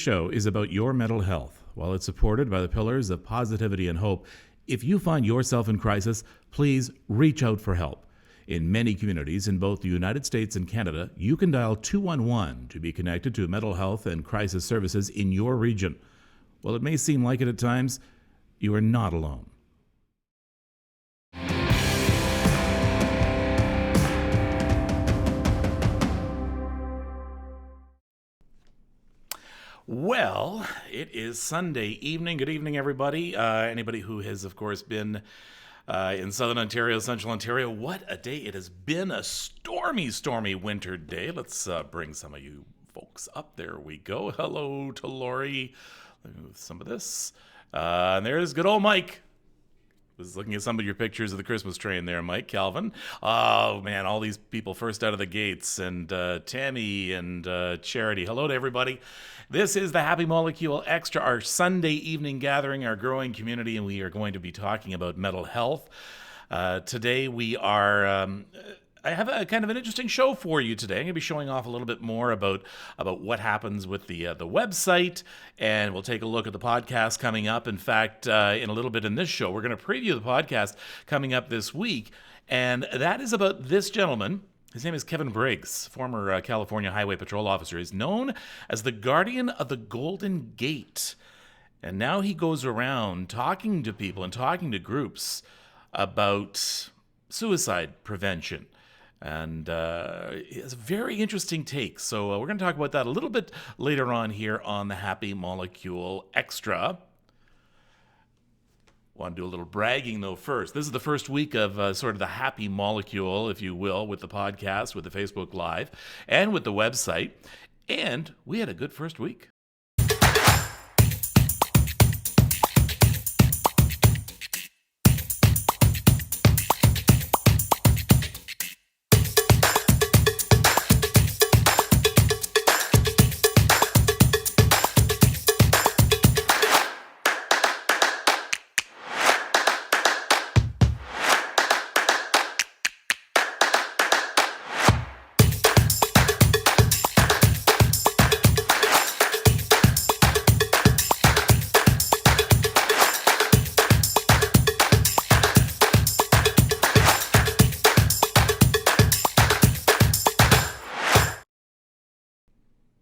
show is about your mental health. While it's supported by the pillars of positivity and hope, if you find yourself in crisis, please reach out for help. In many communities in both the United States and Canada, you can dial 211 to be connected to mental health and crisis services in your region. While it may seem like it at times, you are not alone. Well, it is Sunday evening. Good evening, everybody. Anybody who has, of course, been in Southern Ontario, Central Ontario. What a day. It has been a stormy, stormy winter day. Let's bring some of you folks up. There we go. Hello to Lori. Let me move some of this. And there's good old Mike. Was looking at some of your pictures of the Christmas train there, Mike, Calvin. Oh, man, all these people first out of the gates. And Tammy and Charity. Hello to everybody. This is the Happy Molecule Extra, our Sunday evening gathering, our growing community, and we are going to be talking about mental health. Today we are... I have a kind of an interesting show for you today. I'm going to be showing off a little bit more about what happens with the website, and we'll take a look at the podcast coming up. In fact, in a little bit in this show, we're going to preview the podcast coming up this week, and that is about this gentleman. His name is Kevin Briggs, former California Highway Patrol officer. He's known as the Guardian of the Golden Gate, and now he goes around talking to people and talking to groups about suicide prevention. And it's a very interesting take. So we're going to talk about that a little bit later on here on the Happy Molecule Extra. Want to do a little bragging, though, first. This is the first week of sort of the Happy Molecule, if you will, with the podcast, with the Facebook Live, and with the website. And we had a good first week.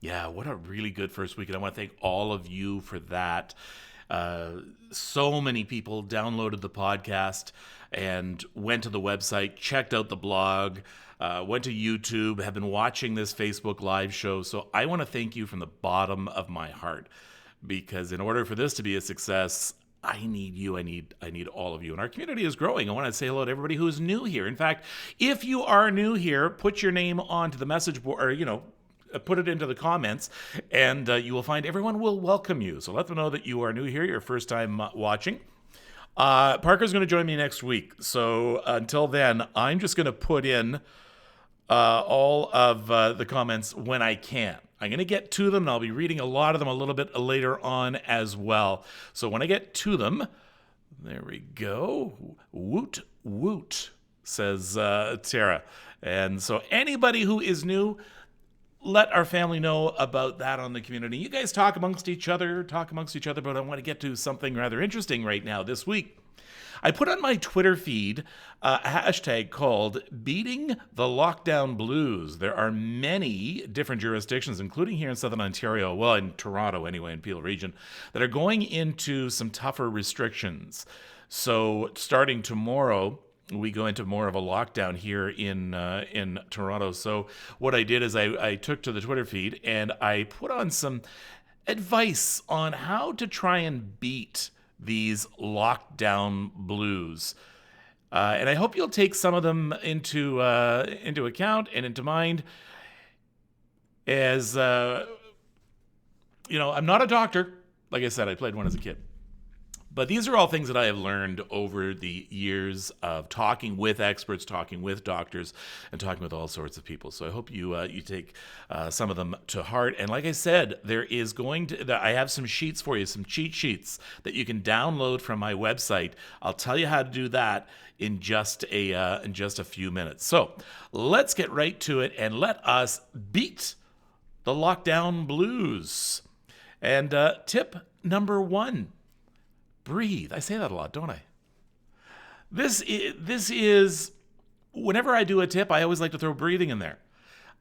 Yeah, what a really good first week, and I want to thank all of you for that. So many people downloaded the podcast and went to the website, checked out the blog, went to YouTube, have been watching this Facebook Live show. So I want to thank you from the bottom of my heart, because in order for this to be a success, I need you. I need all of you. And our community is growing. I want to say hello to everybody who's new here. In fact, if you are new here, put your name onto the message board, or, put it into the comments, and you will find everyone will welcome you. So let them know that you are new here, your first time watching. Parker's going to join me next week. So until then, I'm just going to put in all of the comments when I can. I'm going to get to them, and I'll be reading a lot of them a little bit later on as well. So when I get to them, there we go. Woot, woot, says Tara. And so anybody who is new, let our family know about that on the community. You guys talk amongst each other, but I want to get to something rather interesting right now this week. I put on my Twitter feed a hashtag called Beating the Lockdown Blues. There are many different jurisdictions, including here in Southern Ontario, well, in Toronto anyway, in Peel region, that are going into some tougher restrictions. So starting tomorrow, we go into more of a lockdown here in Toronto. So what I did is I took to the Twitter feed and I put on some advice on how to try and beat these lockdown blues. And I hope you'll take some of them into account and into mind. As I'm not a doctor. Like I said, I played one as a kid. But these are all things that I have learned over the years of talking with experts, talking with doctors, and talking with all sorts of people. So I hope you take some of them to heart. And like I said, I have some sheets for you, some cheat sheets that you can download from my website. I'll tell you how to do that in just a few minutes. So let's get right to it and let us beat the lockdown blues. And tip number 1, breathe. I say that a lot, don't I? This is, whenever I do a tip, I always like to throw breathing in there.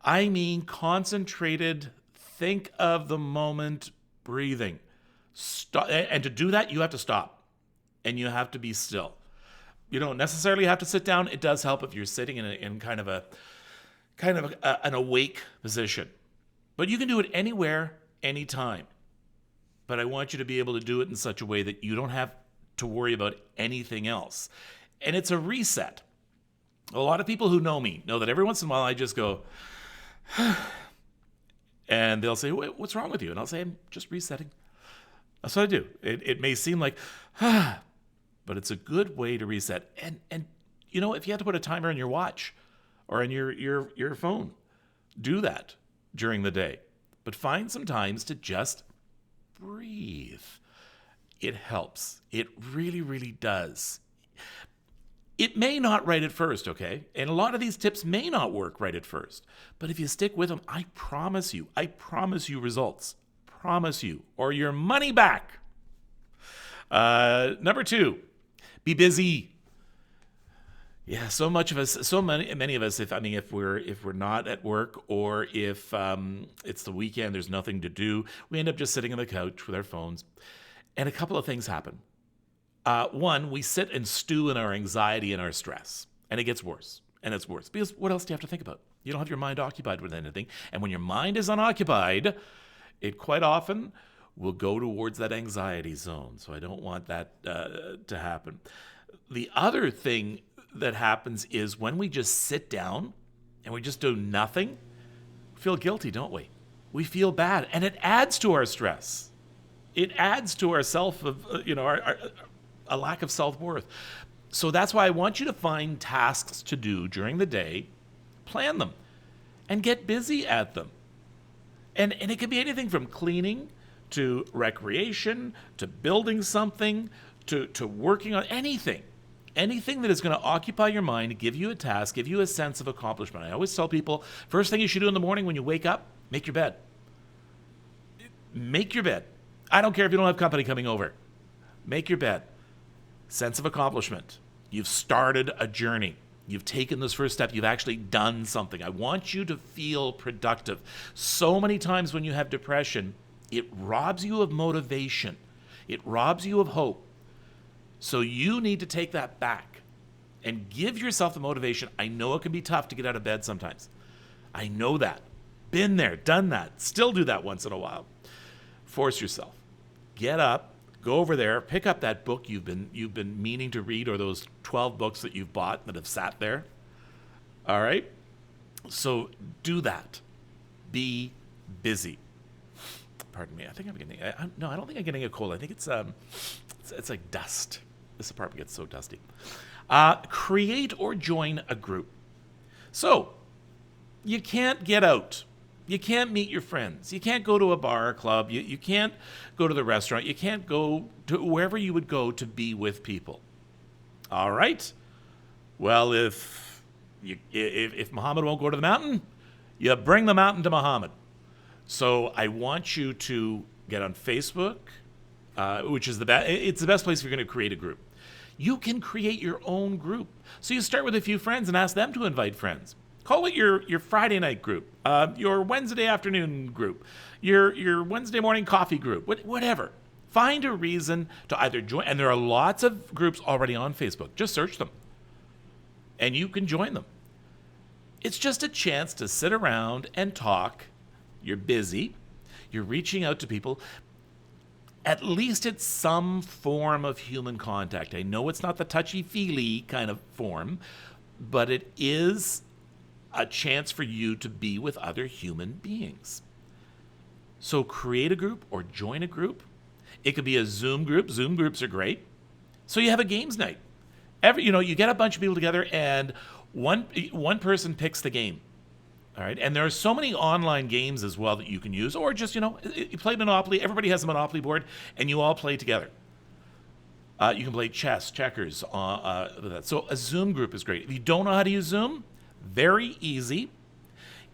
I mean concentrated, think of the moment breathing. Stop, and to do that, you have to stop. And you have to be still. You don't necessarily have to sit down. It does help if you're sitting in kind of an awake position. But you can do it anywhere, anytime. But I want you to be able to do it in such a way that you don't have to worry about anything else. And it's a reset. A lot of people who know me know that every once in a while I just go, and they'll say, what's wrong with you? And I'll say, I'm just resetting. That's what I do. It may seem like, but it's a good way to reset. And you know, if you have to put a timer on your watch or on your phone, do that during the day. But find some times to just breathe. It helps. It really, really does. It may not right at first, okay? And a lot of these tips may not work right at first. But if you stick with them, I promise you results. Promise you. Or your money back. Number 2, be busy. Yeah, so many of us, if we're not at work, or if it's the weekend, there's nothing to do, we end up just sitting on the couch with our phones. And a couple of things happen. One, we sit and stew in our anxiety and our stress, and it gets worse, and it's worse. Because what else do you have to think about? You don't have your mind occupied with anything, and when your mind is unoccupied, it quite often will go towards that anxiety zone. So I don't want that to happen. The other thing that happens is when we just sit down and we just do nothing, we feel guilty, don't we? We feel bad, and it adds to our stress. It adds to our a lack of self-worth. So that's why I want you to find tasks to do during the day, plan them, and get busy at them. And it can be anything from cleaning to recreation to building something to working on anything. Anything that is going to occupy your mind, give you a task, give you a sense of accomplishment. I always tell people, first thing you should do in the morning when you wake up, make your bed. Make your bed. I don't care if you don't have company coming over. Make your bed. Sense of accomplishment. You've started a journey. You've taken this first step. You've actually done something. I want you to feel productive. So many times when you have depression, it robs you of motivation. It robs you of hope. So you need to take that back and give yourself the motivation. I know it can be tough to get out of bed sometimes. I know that. Been there, done that. Still do that once in a while. Force yourself. Get up, go over there, pick up that book you've been meaning to read, or those 12 books that you've bought that have sat there. All right? So do that. Be busy. Pardon me. I think I'm getting. No, I don't think I'm getting a cold. I think it's like dust. This apartment gets so dusty. Create or join a group. So you can't get out. You can't meet your friends. You can't go to a bar or club. You can't go to the restaurant. You can't go to wherever you would go to be with people. All right? Well, if Muhammad won't go to the mountain, you bring the mountain to Muhammad. So I want you to get on Facebook, which is it's the best place if you're going to create a group. You can create your own group. So you start with a few friends and ask them to invite friends. Call it your Friday night group, your Wednesday afternoon group, your Wednesday morning coffee group, whatever. Find a reason to either join, and there are lots of groups already on Facebook. Just search them, and you can join them. It's just a chance to sit around and talk. You're busy. You're reaching out to people. At least it's some form of human contact. I know it's not the touchy-feely kind of form, but it is a chance for you to be with other human beings. So create a group or join a group. It could be a Zoom group. Zoom groups are great. So you have a games night. You get a bunch of people together, and one person picks the game. All right, and there are so many online games as well that you can use, or just, you play Monopoly. Everybody has a Monopoly board, and you all play together. You can play chess, checkers. So a Zoom group is great. If you don't know how to use Zoom, very easy.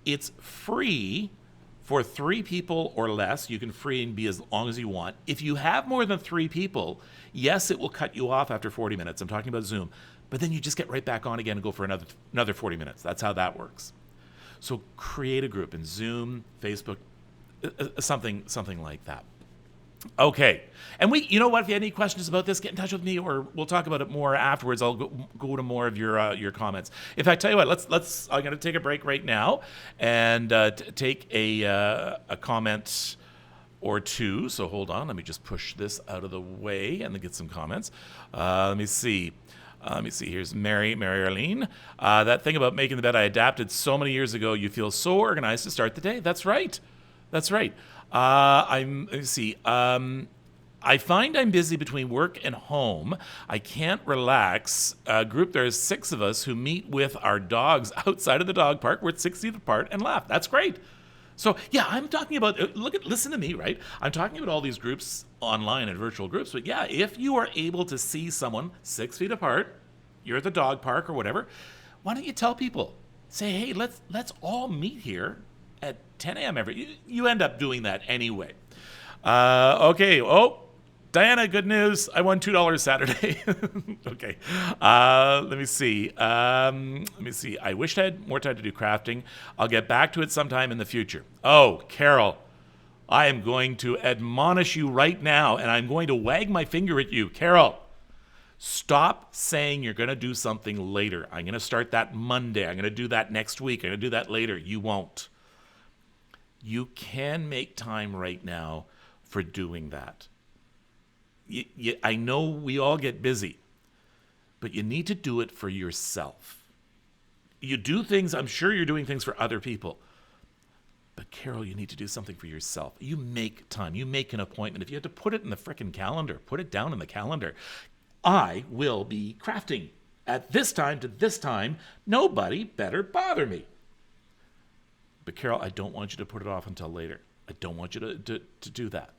It's free For 3 people or less, you can free and be as long as you want. If you have more than 3 people, yes, it will cut you off after 40 minutes. I'm talking about Zoom. But then you just get right back on again and go for another 40 minutes. That's how that works. So create a group in Zoom, Facebook, something like that. Okay. And you know what? If you have any questions about this, get in touch with me, or we'll talk about it more afterwards. I'll go to more of your comments. In fact, tell you what, I'm going to take a break right now and take a comment or two. So hold on. Let me just push this out of the way and then get some comments. Let me see. Here's Mary Arlene. That thing about making the bed I adapted so many years ago. You feel so organized to start the day. That's right. Let me see. I find I'm busy between work and home. I can't relax. Group, there's 6 of us who meet with our dogs outside of the dog park. We're 6 feet apart and laugh. That's great. So yeah, I'm talking about, listen to me, right? I'm talking about all these groups online and virtual groups, but yeah, if you are able to see someone 6 feet apart, you're at the dog park or whatever, why don't you tell people? Say, hey, let's all meet here at 10 a.m. You end up doing that anyway. Okay. Oh, Diana, good news. I won $2 Saturday. Okay. Let me see. I wished I had more time to do crafting. I'll get back to it sometime in the future. Oh, Carol, I am going to admonish you right now, and I'm going to wag my finger at you. Carol, stop saying you're going to do something later. I'm going to start that Monday. I'm going to do that next week. I'm going to do that later. You won't. You can make time right now for doing that. I know we all get busy, but you need to do it for yourself. You do things, I'm sure you're doing things for other people. But Carol, you need to do something for yourself. You make time. You make an appointment. If you have to put it in the frickin' calendar, put it down in the calendar. I will be crafting at this time to this time. Nobody better bother me. But Carol, I don't want you to put it off until later. I don't want you to do that.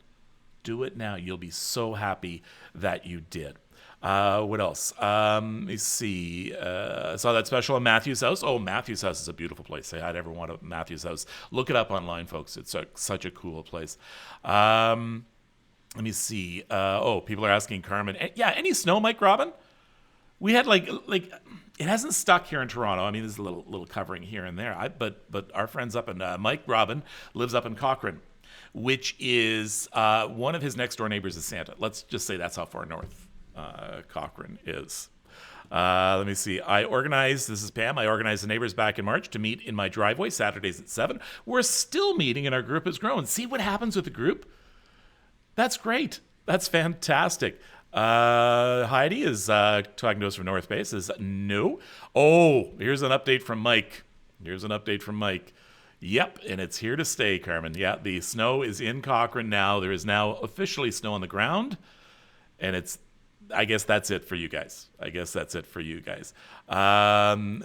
Do it now. You'll be so happy that you did. What else? Let me see. I saw that special on Matthew's House. Oh, Matthew's House is a beautiful place. Say hi to everyone at Matthew's House. Look it up online, folks. It's such a cool place. Let me see. People are asking Carmen. Yeah, any snow, Mike Robin? We had like it hasn't stuck here in Toronto. I mean, there's a little covering here and there. But our friends up in Mike Robin lives up in Cochrane, which is one of his next door neighbors is Santa. Let's just say that's how far north Cochrane is. Let me see. This is Pam. I organized the neighbors back in March to meet in my driveway Saturdays at 7. We're still meeting and our group has grown. See what happens with the group? That's great. That's fantastic. Heidi is talking to us from North Bay. Says no. Oh, here's an update from Mike. Yep, and it's here to stay, Carmen. Yeah, the snow is in Cochrane now. There is now officially snow on the ground, and I guess that's it for you guys. Let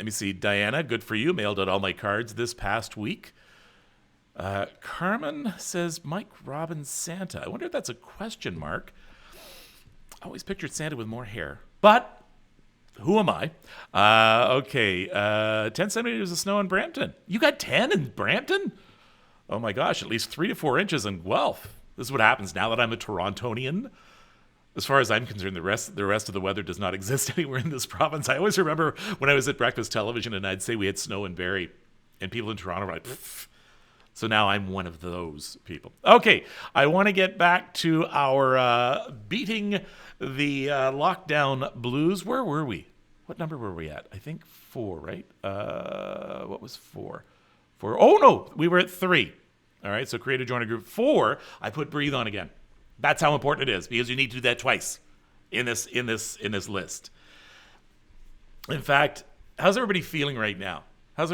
me see. Diana, good for you. Mailed out all my cards this past week. Carmen says, Mike Robbins Santa. I wonder if that's a question mark. I always pictured Santa with more hair, but who am I? Okay, 10 centimeters of snow in Brampton. You got 10 in Brampton? Oh my gosh, at least 3 to 4 inches in Guelph. This is what happens now that I'm a Torontonian. As far as I'm concerned, the rest of the weather does not exist anywhere in this province. I always remember when I was at breakfast television and I'd say we had snow in Barrie, and people in Toronto were like, pfft. So now I'm one of those people. Okay, I want to get back to our beating the lockdown blues. Where were we? What number were we at? I think 4, right? What was 4? 4. Oh, no, we were at 3. All right, so create a joiner group. 4, I put breathe on again. That's how important it is, because you need to do that twice in this list. In fact, how's everybody feeling right now? Is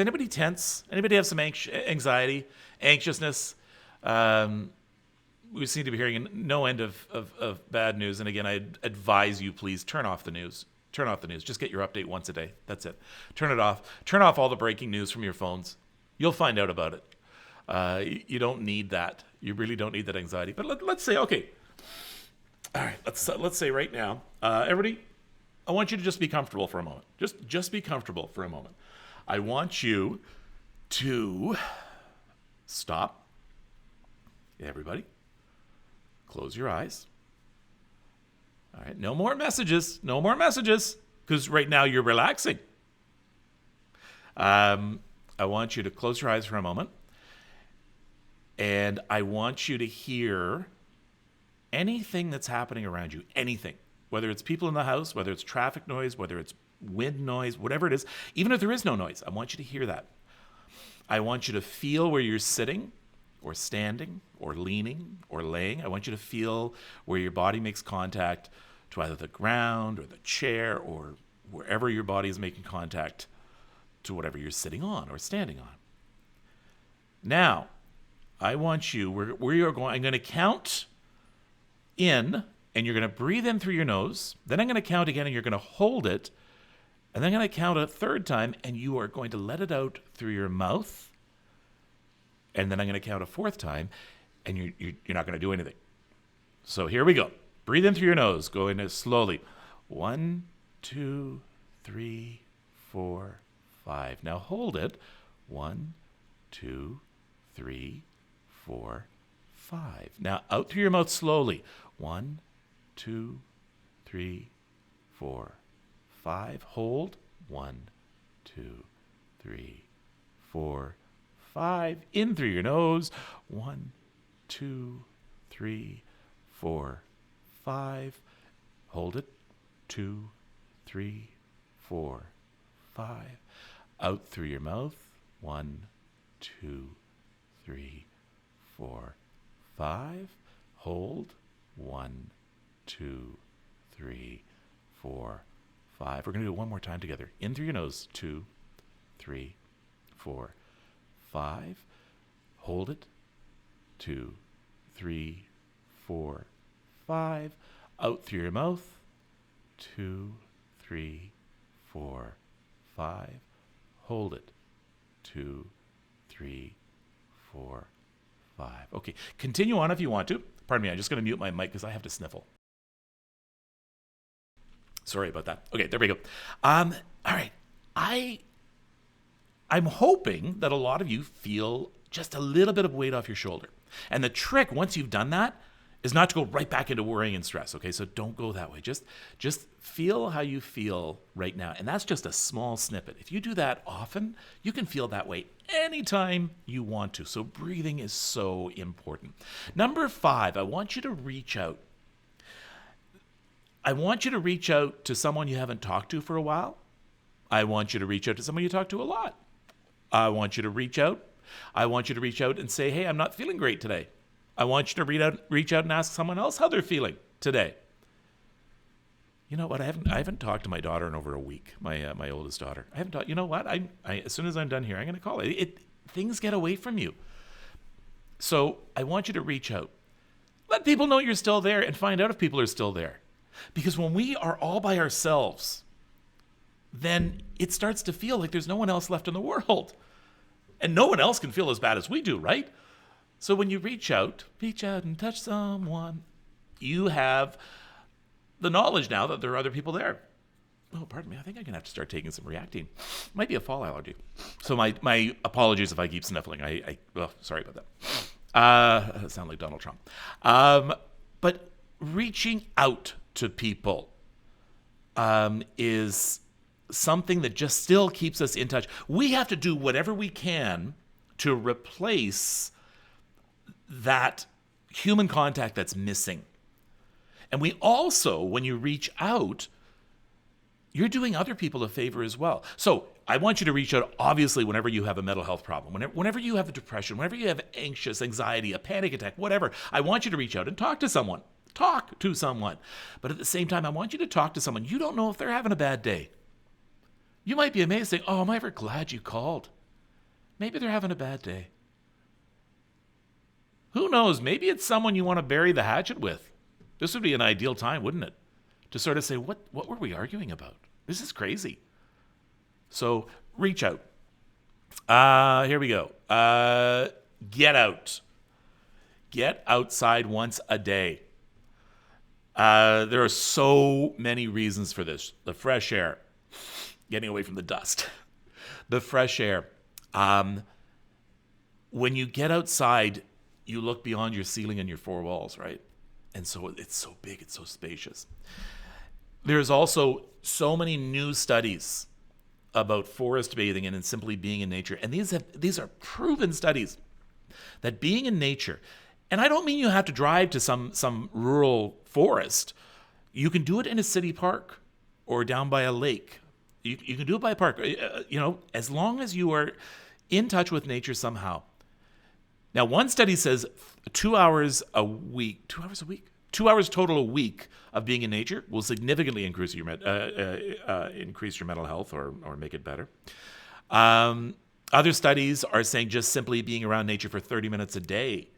anybody tense? Anybody have some anxiety, anxiousness? We seem to be hearing no end of bad news. And again, I advise you, please turn off the news. Just get your update once a day. That's it. Turn it off. Turn off all the breaking news from your phones. You'll find out about it. You don't need that. You really don't need that anxiety. But let's say, okay. All right, let's say right now, everybody, I want you to just be comfortable for a moment. Just be comfortable for a moment. I want you to Stop. Everybody, close your eyes. All right, no more messages. No more messages, because right now you're relaxing. I want you to close your eyes for a moment. And I want you to hear anything that's happening around you. Anything. Whether it's people in the house, whether it's traffic noise, whether it's wind noise, whatever it is. Even if there is no noise, I want you to hear that. I want you to feel where you're sitting or standing or leaning or laying. I want you to feel where your body makes contact to either the ground or the chair or wherever your body is making contact to whatever you're sitting on or standing on. Now, I want you, I'm going to count in, and you're going to breathe in through your nose. Then I'm going to count again, and you're going to hold it. And then I'm going to count a third time, and you are going to let it out through your mouth. And then I'm going to count a fourth time, and you're not going to do anything. So here we go. Breathe in through your nose. Go in slowly. 1, 2, 3, 4, 5. Now hold it. 1, 2, 3, 4, 5. Now out through your mouth slowly. 1, 2, 3, 4, 5. Hold. 1, 2, 3, 4, 5. In through your nose. 1, 2, 3, 4, 5. Hold it. 2, 3, 4, 5. Out through your mouth. 1, 2, 3, 4, 5. Hold. 1, 2, 3, 4, 5. We're going to do it one more time together. In through your nose. 2, 3, 4, 5. Hold it. 2, 3, 4, 5. Out through your mouth. 2, 3, 4, 5. Hold it. 2, 3, 4, 5. Okay, continue on if you want to. Pardon me, I'm just going to mute my mic because I have to sniffle. Sorry about that. Okay, there we go. All right. I'm hoping that a lot of you feel just a little bit of weight off your shoulder. And the trick, once you've done that, is not to go right back into worrying and stress. Okay, so don't go that way. Just feel how you feel right now. And that's just a small snippet. If you do that often, you can feel that way anytime you want to. So breathing is so important. Number 5, I want you to reach out. I want you to reach out to someone you haven't talked to for a while. I want you to reach out to someone you talk to a lot. I want you to reach out. I want you to reach out and say, hey, I'm not feeling great today. I want you to reach out and ask someone else how they're feeling today. You know what? I haven't talked to my daughter in over a week. My oldest daughter. I haven't talked. You know what? As soon as I'm done here, I'm going to call it. Things get away from you. So I want you to reach out. Let people know you're still there and find out if people are still there. Because when we are all by ourselves, then it starts to feel like there's no one else left in the world. And no one else can feel as bad as we do, right? So when you reach out and touch someone, you have the knowledge now that there are other people there. Oh, pardon me. I think I'm going to have to start taking some Reactine. Might be a fall allergy. So my apologies if I keep sniffling. Sorry about that. I sound like Donald Trump. But reaching out to people is something that just still keeps us in touch. We have to do whatever we can to replace that human contact that's missing. And we also, when you reach out, you're doing other people a favor as well. So I want you to reach out, obviously, whenever you have a mental health problem, whenever you have a depression, whenever you have anxious, anxiety, a panic attack, whatever. I want you to reach out and talk to someone. Talk to someone. But at the same time, I want you to talk to someone. You don't know if they're having a bad day. You might be amazed, saying, oh, am I ever glad you called? Maybe they're having a bad day. Who knows? Maybe it's someone you want to bury the hatchet with. This would be an ideal time, wouldn't it? To sort of say, what were we arguing about? This is crazy. So reach out. Here we go. Get out. Get outside once a day. There are so many reasons for this. The fresh air. Getting away from the dust. The fresh air. when you get outside, you look beyond your ceiling and your four walls, right? And so it's so big, it's so spacious. There's also so many new studies about forest bathing and simply being in nature. And these are proven studies that being in nature, and I don't mean you have to drive to some rural forest. You can do it in a city park or down by a lake. You can do it by a park, as long as you are in touch with nature somehow. Now, one study says 2 hours a week, 2 hours a week, 2 hours total a week of being in nature will significantly increase your mental health or make it better. Other studies are saying just simply being around nature for 30 minutes a day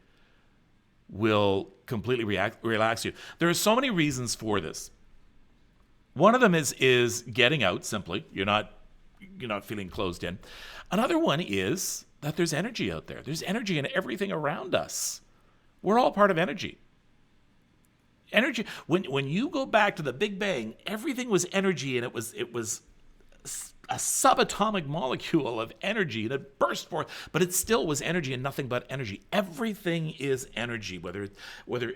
will completely relax you. There are so many reasons for this. One of them is getting out simply. You're not feeling closed in. Another one is that there's energy out there. There's energy in everything around us. We're all part of energy. Energy. When you go back to the Big Bang, everything was energy, and it was a subatomic molecule of energy that burst forth, but it still was energy and nothing but energy. Everything is energy, whether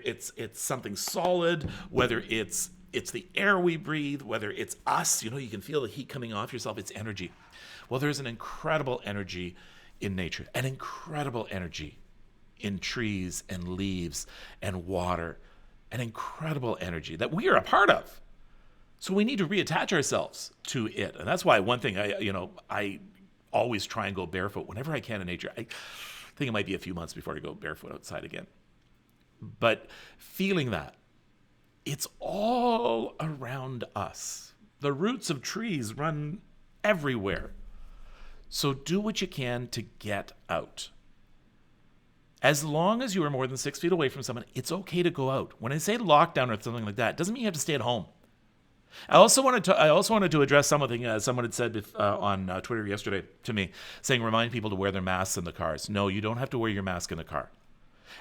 it's something solid, whether it's the air we breathe, whether it's us, you can feel the heat coming off yourself, it's energy. Well, there's an incredible energy in nature, an incredible energy in trees and leaves and water, an incredible energy that we are a part of. So we need to reattach ourselves to it. And that's why one thing I always try and go barefoot whenever I can in nature. I think it might be a few months before I go barefoot outside again. But feeling that, it's all around us. The roots of trees run everywhere. So do what you can to get out. As long as you are more than 6 feet away from someone, it's okay to go out. When I say lockdown or something like that, it doesn't mean you have to stay at home. I also wanted to address something someone had said on Twitter yesterday to me, saying remind people to wear their masks in the cars. No, you don't have to wear your mask in the car.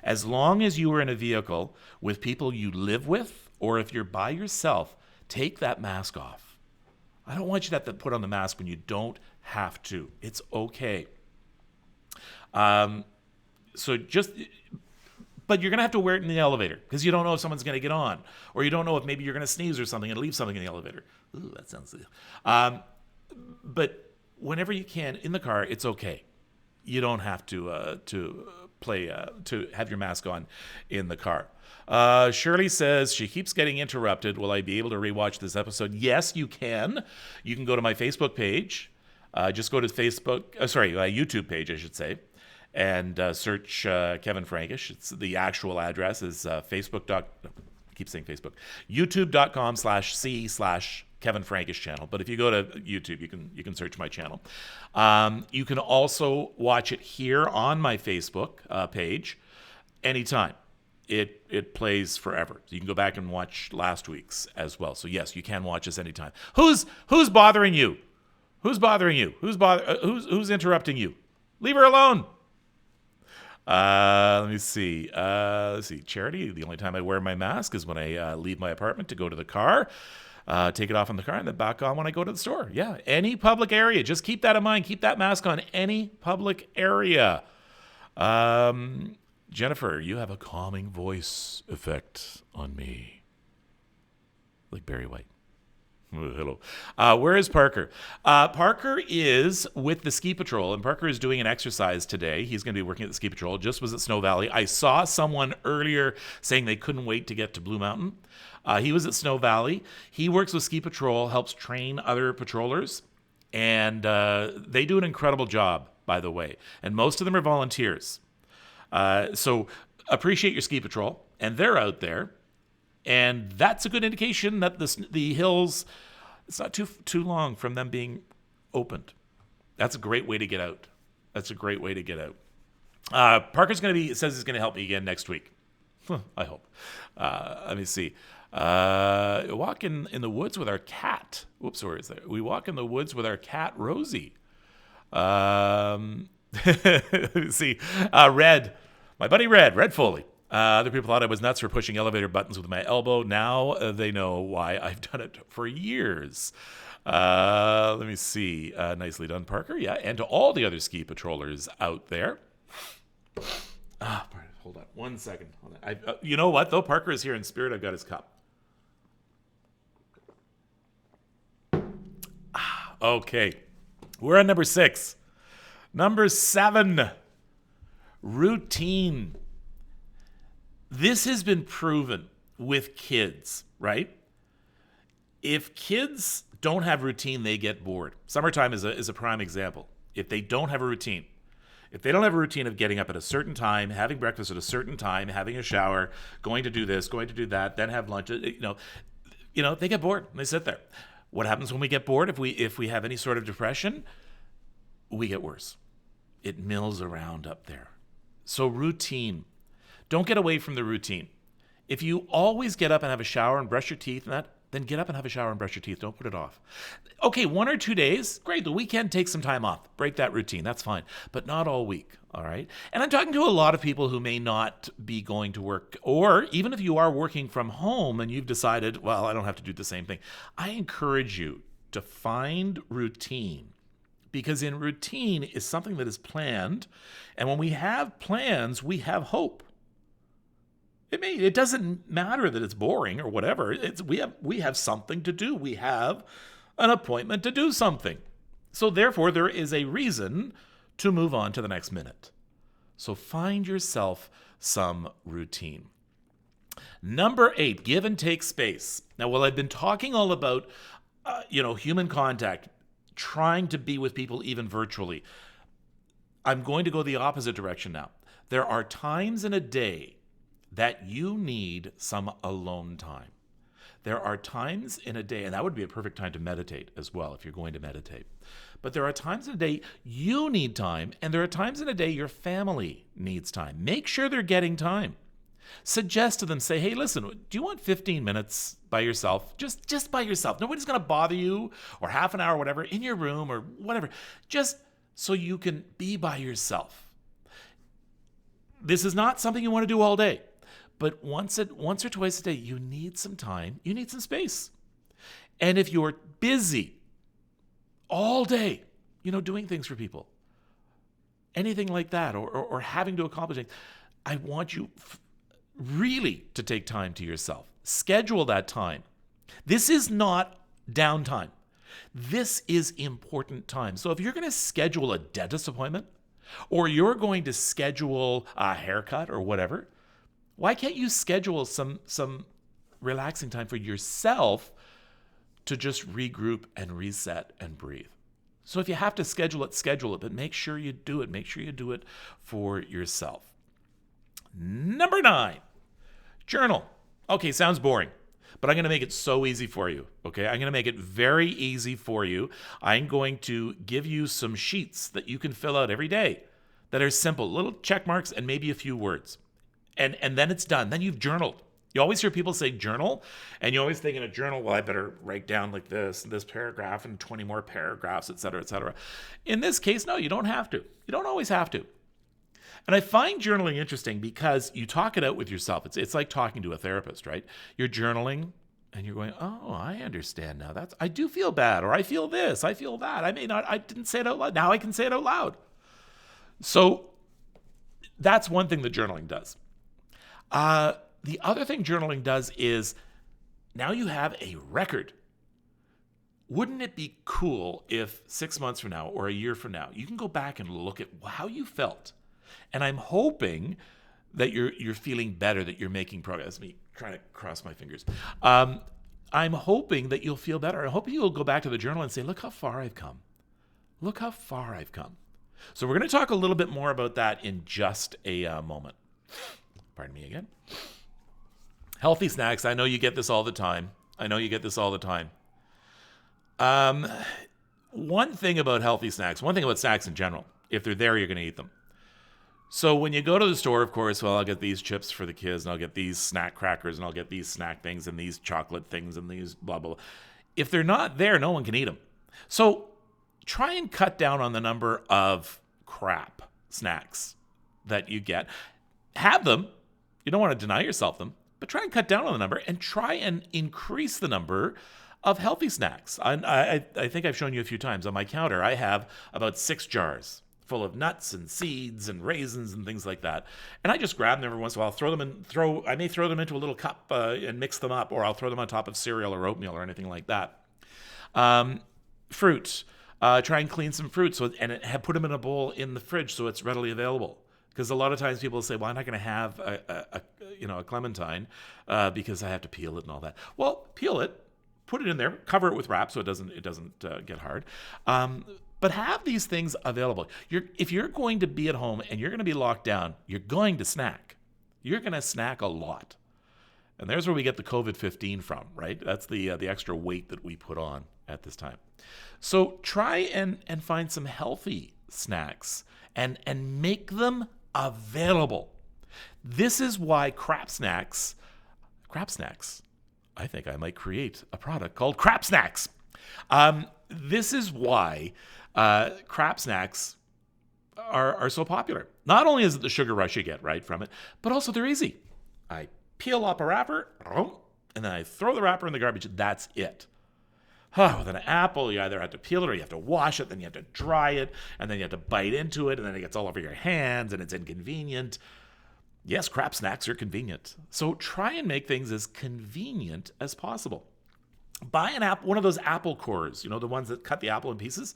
As long as you are in a vehicle with people you live with, or if you're by yourself, take that mask off. I don't want you to have to put on the mask when you don't have to. It's okay. But you're going to have to wear it in the elevator because you don't know if someone's going to get on, or you don't know if maybe you're going to sneeze or something and leave something in the elevator. Ooh, that sounds good. But whenever you can in the car, it's okay. You don't have to have your mask on in the car. Shirley says she keeps getting interrupted. Will I be able to rewatch this episode? Yes, you can. You can go to my Facebook page. Just go to YouTube page, I should say. And search Kevin Frankish. It's the actual address is youtube.com/c/Kevin Frankish channel. But if you go to YouTube, you can search my channel. You can also watch it here on my Facebook page anytime. It plays forever. So you can go back and watch last week's as well. So yes, you can watch us anytime. Who's bothering you? Who's bothering you? Who's interrupting you? Leave her alone. Let me see. Charity, the only time I wear my mask is when I leave my apartment to go to the car, take it off in the car, and then back on when I go to the store. Yeah, any public area. Just keep that in mind. Keep that mask on any public area. Jennifer, you have a calming voice effect on me. Like Barry White. Hello. Where is Parker? Parker is with the Ski Patrol, and Parker is doing an exercise today. He's going to be working at the Ski Patrol. Just was at Snow Valley. I saw someone earlier saying they couldn't wait to get to Blue Mountain. He was at Snow Valley. He works with Ski Patrol, helps train other patrollers, and they do an incredible job, by the way. And most of them are volunteers. So appreciate your Ski Patrol, and they're out there. And that's a good indication that the hills, it's not too long from them being opened. That's a great way to get out. Parker's says he's going to help me again next week. I hope. Let me see. Walk in the woods with our cat. Whoops, where is that? We walk in the woods with our cat, Rosie. Let me see. Red. My buddy Red Foley. Other people thought I was nuts for pushing elevator buttons with my elbow. Now they know why I've done it for years. Let me see. Nicely done, Parker. Yeah, and to all the other ski patrollers out there. Hold on 1 second. You know what, though? Parker is here in spirit. I've got his cup. Okay. We're on number 6. Number 7, routine. This has been proven with kids, right? If kids don't have routine, they get bored. Summertime is a prime example. If they don't have a routine, if they don't have a routine of getting up at a certain time, having breakfast at a certain time, having a shower, going to do this, going to do that, then have lunch, they get bored and they sit there. What happens when we get bored? If we have any sort of depression, we get worse. It mills around up there. So routine. Don't get away from the routine. If you always get up and have a shower and brush your teeth then get up and have a shower and brush your teeth. Don't put it off. Okay, 1 or 2 days, great. The weekend, take some time off. Break that routine. That's fine. But not all week, all right? And I'm talking to a lot of people who may not be going to work, or even if you are working from home and you've decided, well, I don't have to do the same thing. I encourage you to find routine, because in routine is something that is planned. And when we have plans, we have hope. It doesn't matter that it's boring or whatever. We have something to do. We have an appointment to do something. So therefore, there is a reason to move on to the next minute. So find yourself some routine. Number 8, give and take space. Now, while I've been talking all about, human contact, trying to be with people even virtually, I'm going to go the opposite direction now. There are times in a day that you need some alone time. There are times in a day, and that would be a perfect time to meditate as well if you're going to meditate. But there are times in a day you need time, and there are times in a day your family needs time. Make sure they're getting time. Suggest to them, say, hey, listen, do you want 15 minutes by yourself? Just by yourself. Nobody's going to bother you, or half an hour, whatever, in your room or whatever. Just so you can be by yourself. This is not something you want to do all day. But once or twice a day, you need some time, you need some space. And if you're busy all day, doing things for people, anything like that, or having to accomplish things, I want you really to take time to yourself. Schedule that time. This is not downtime. This is important time. So if you're going to schedule a dentist appointment, or you're going to schedule a haircut or whatever, why can't you schedule some relaxing time for yourself to just regroup and reset and breathe? So if you have to schedule it, but make sure you do it. Make sure you do it for yourself. Number 9, journal. Okay, sounds boring, but I'm going to make it so easy for you, okay? I'm going to make it very easy for you. I'm going to give you some sheets that you can fill out every day that are simple, little check marks and maybe a few words. And then it's done. Then you've journaled. You always hear people say journal, and you always think in a journal, well, I better write down like this paragraph and 20 more paragraphs, et cetera, et cetera. In this case, no, you don't have to. You don't always have to. And I find journaling interesting because you talk it out with yourself. It's like talking to a therapist, right? You're journaling, and you're going, oh, I understand now. I do feel bad, or I feel this, I feel that. I didn't say it out loud. Now I can say it out loud. So that's one thing that journaling does. The other thing journaling does is now you have a record. Wouldn't it be cool if 6 months from now or a year from now, you can go back and look at how you felt? And I'm hoping that you're feeling better, that you're making progress. Me trying to cross my fingers. I'm hoping that you'll feel better. I'm hoping you'll go back to the journal and say, look how far I've come. Look how far I've come. So we're going to talk a little bit more about that in just a moment. Pardon me again. Healthy snacks. I know you get this all the time. One thing about healthy snacks, one thing about snacks in general, if they're there, you're going to eat them. So when you go to the store, of course, well, I'll get these chips for the kids, and I'll get these snack crackers, and I'll get these snack things, and these chocolate things, and these blah, blah, blah. If they're not there, no one can eat them. So try and cut down on the number of crap snacks that you get. Have them. You don't want to deny yourself them, but try and cut down on the number and try and increase the number of healthy snacks. I think I've shown you a few times on my counter. I have about 6 jars full of nuts and seeds and raisins and things like that. And I just grab them every once in a while. I may throw them into a little cup and mix them up, or I'll throw them on top of cereal or oatmeal or anything like that. Fruit. Try and clean some fruit put them in a bowl in the fridge so it's readily available. Because a lot of times people say, well, I'm not going to have a clementine because I have to peel it and all that. Well, peel it, put it in there, cover it with wrap so it doesn't get hard. But have these things available. If you're going to be at home and you're going to be locked down, you're going to snack. You're going to snack a lot. And there's where we get the COVID-15 from, right? That's the extra weight that we put on at this time. So try and find some healthy snacks and make them available. This is why Crap Snacks, I think I might create a product called Crap Snacks. This is why Crap Snacks are so popular. Not only is it the sugar rush you get right from it, but also they're easy. I peel up a wrapper, and then I throw the wrapper in the garbage. That's it. With an apple, you either have to peel it or you have to wash it, then you have to dry it, and then you have to bite into it, and then it gets all over your hands, and it's inconvenient. Yes, Crap Snacks are convenient. So try and make things as convenient as possible. Buy one of those apple cores, the ones that cut the apple in pieces,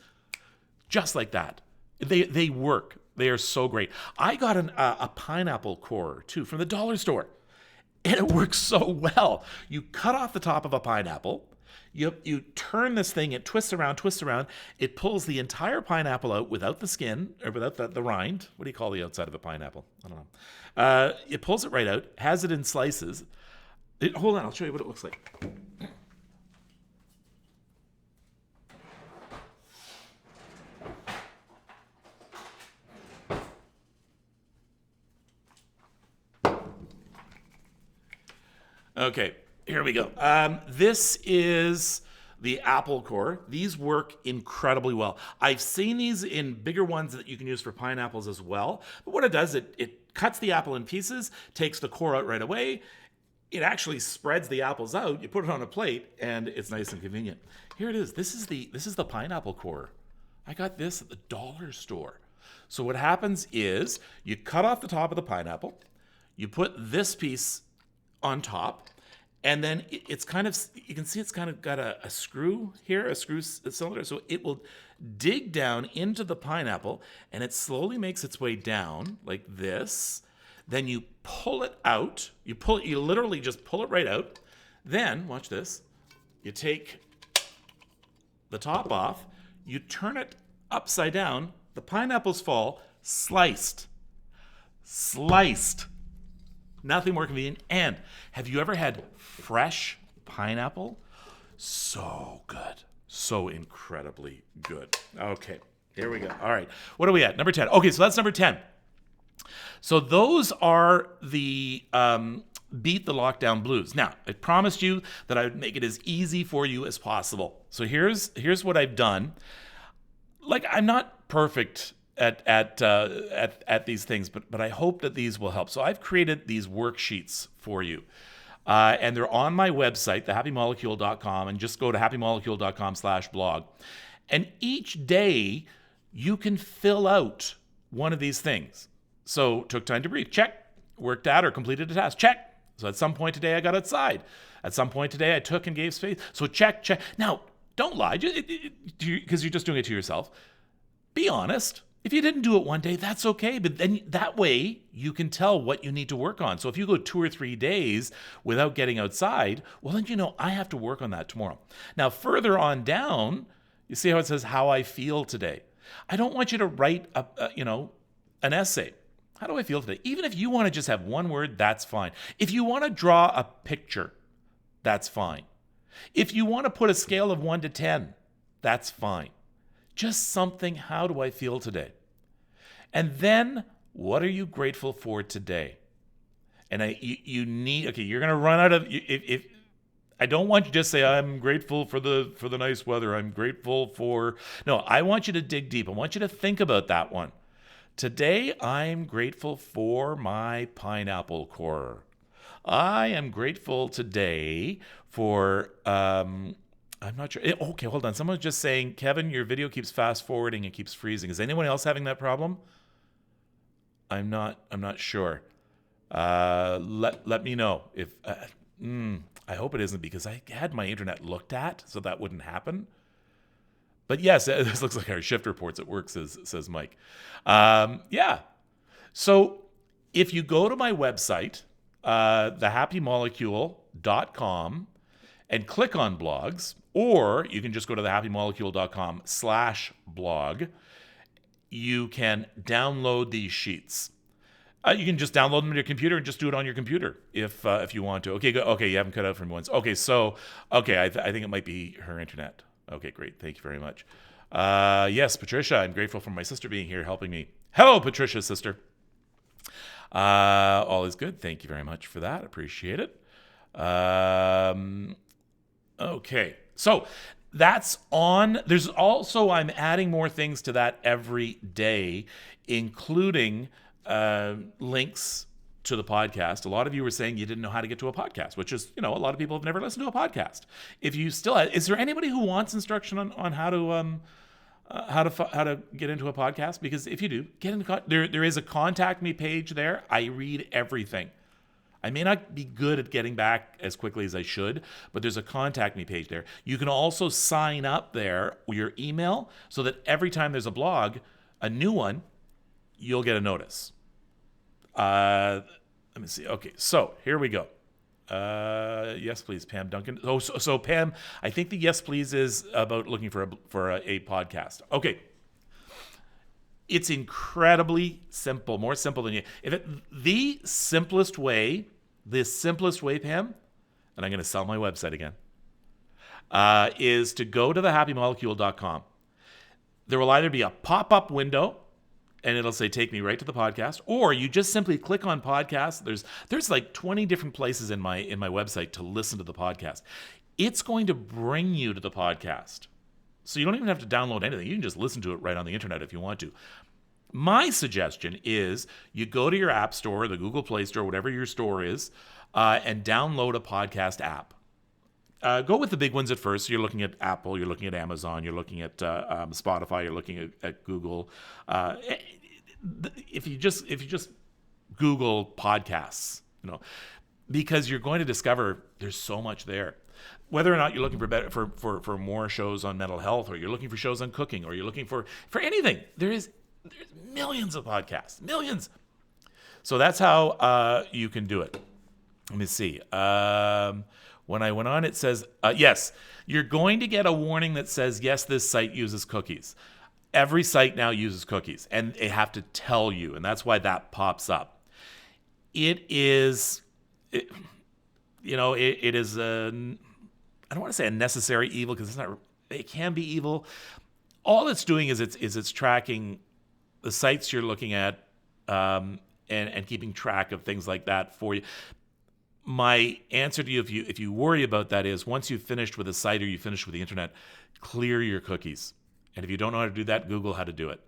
just like that. They work. They are so great. I got a pineapple core, too, from the dollar store, and it works so well. You cut off the top of a pineapple. You turn this thing, it twists around. It pulls the entire pineapple out without the skin, or without the rind. What do you call the outside of a pineapple? I don't know. It pulls it right out, has it in slices. Hold on, I'll show you what it looks like. Okay. Here we go. This is the apple core. These work incredibly well. I've seen these in bigger ones that you can use for pineapples as well. But what it does, it cuts the apple in pieces, takes the core out right away. It actually spreads the apples out. You put it on a plate, and it's nice and convenient. Here it is. This is the pineapple core. I got this at the dollar store. So what happens is you cut off the top of the pineapple. You put this piece on top. And then it's kind of, you can see it's kind of got a screw here, a cylinder. So it will dig down into the pineapple and it slowly makes its way down like this. Then you pull it out. You literally just pull it right out. Then, watch this. You take the top off. You turn it upside down. The pineapples fall sliced. Nothing more convenient. And have you ever had fresh pineapple? So good. So incredibly good. Okay, here we go. All right. What are we at? Number 10. Okay, so that's number 10. So those are the Beat the Lockdown Blues. Now, I promised you that I would make it as easy for you as possible. So here's what I've done. Like, I'm not perfect at these things, but I hope that these will help. So I've created these worksheets for you. And they're on my website, thehappymolecule.com, and just go to happymolecule.com/blog. And each day you can fill out one of these things. So took time to breathe, check. Worked at or completed a task, check. So at some point today I got outside. At some point today I took and gave space. So check. Now, don't lie, because you're just doing it to yourself. Be honest. If you didn't do it one day, that's okay. But then that way you can tell what you need to work on. So if you go 2 or 3 days without getting outside, well, then I have to work on that tomorrow. Now, further on down, you see how it says how I feel today. I don't want you to write an essay. How do I feel today? Even if you want to just have one word, that's fine. If you want to draw a picture, that's fine. If you want to put a scale of 1 to 10, that's fine. Just something, how do I feel today? And then, what are you grateful for today? And you're going to run out of, if I don't want you to just say, I'm grateful for the nice weather. I'm grateful for, no, I want you to dig deep. I want you to think about that one. Today, I'm grateful for my pineapple core. I am grateful today for I'm not sure. Okay, hold on. Someone's just saying, Kevin, your video keeps fast forwarding and keeps freezing. Is anyone else having that problem? I'm not sure. Let me know if. I hope it isn't, because I had my internet looked at, so that wouldn't happen. But yes, this looks like our shift reports at work, says Mike. Yeah. So if you go to my website, thehappymolecule.com, and click on blogs, or you can just go to thehappymolecule.com/blog, you can download these sheets. You can just download them on your computer and just do it on your computer if you want to. Okay, okay, you haven't cut out from once. Okay, so I think it might be her internet. Okay, great. Thank you very much. Yes, Patricia, I'm grateful for my sister being here helping me. Hello, Patricia, sister. All is good. Thank you very much for that. Appreciate it. Okay, so that's on. There's also, I'm adding more things to that every day, including links to the podcast. A lot of you were saying you didn't know how to get to a podcast, which is, a lot of people have never listened to a podcast. If you still is there anybody who wants instruction on how to get into a podcast? Because if you do, get in there is a contact me page there. I read everything. I may not be good at getting back as quickly as I should, but there's a contact me page there. You can also sign up there with your email so that every time there's a blog, a new one, you'll get a notice. Let me see. Okay, so here we go. Yes, please, Pam Duncan. So Pam, I think the yes, please is about looking for a podcast. Okay. It's incredibly simple, more simple than you. The simplest way, Pam, and I'm going to sell my website again, is to go to thehappymolecule.com. There will either be a pop-up window, and it'll say, take me right to the podcast, or you just simply click on podcast. There's like 20 different places in my website to listen to the podcast. It's going to bring you to the podcast. So you don't even have to download anything. You can just listen to it right on the internet if you want to. My suggestion is you go to your app store, the Google Play Store, whatever your store is, and download a podcast app. Go with the big ones at first. So you're looking at Apple, you're looking at Amazon, you're looking at Spotify, you're looking at Google. If you just Google podcasts, because you're going to discover there's so much there. Whether or not you're looking for more shows on mental health, or you're looking for shows on cooking, or you're looking for anything, there's millions of podcasts, millions. So that's how you can do it. Let me see. When I went on, it says, yes, you're going to get a warning that says, yes, this site uses cookies. Every site now uses cookies, and they have to tell you, and that's why that pops up. It is I don't want to say a necessary evil, because it can be evil. All it's doing is it's tracking the sites you're looking at, and keeping track of things like that for you. My answer to you, if you worry about that, is once you've finished with a site or you finish with the internet, clear your cookies. And if you don't know how to do that, Google how to do it.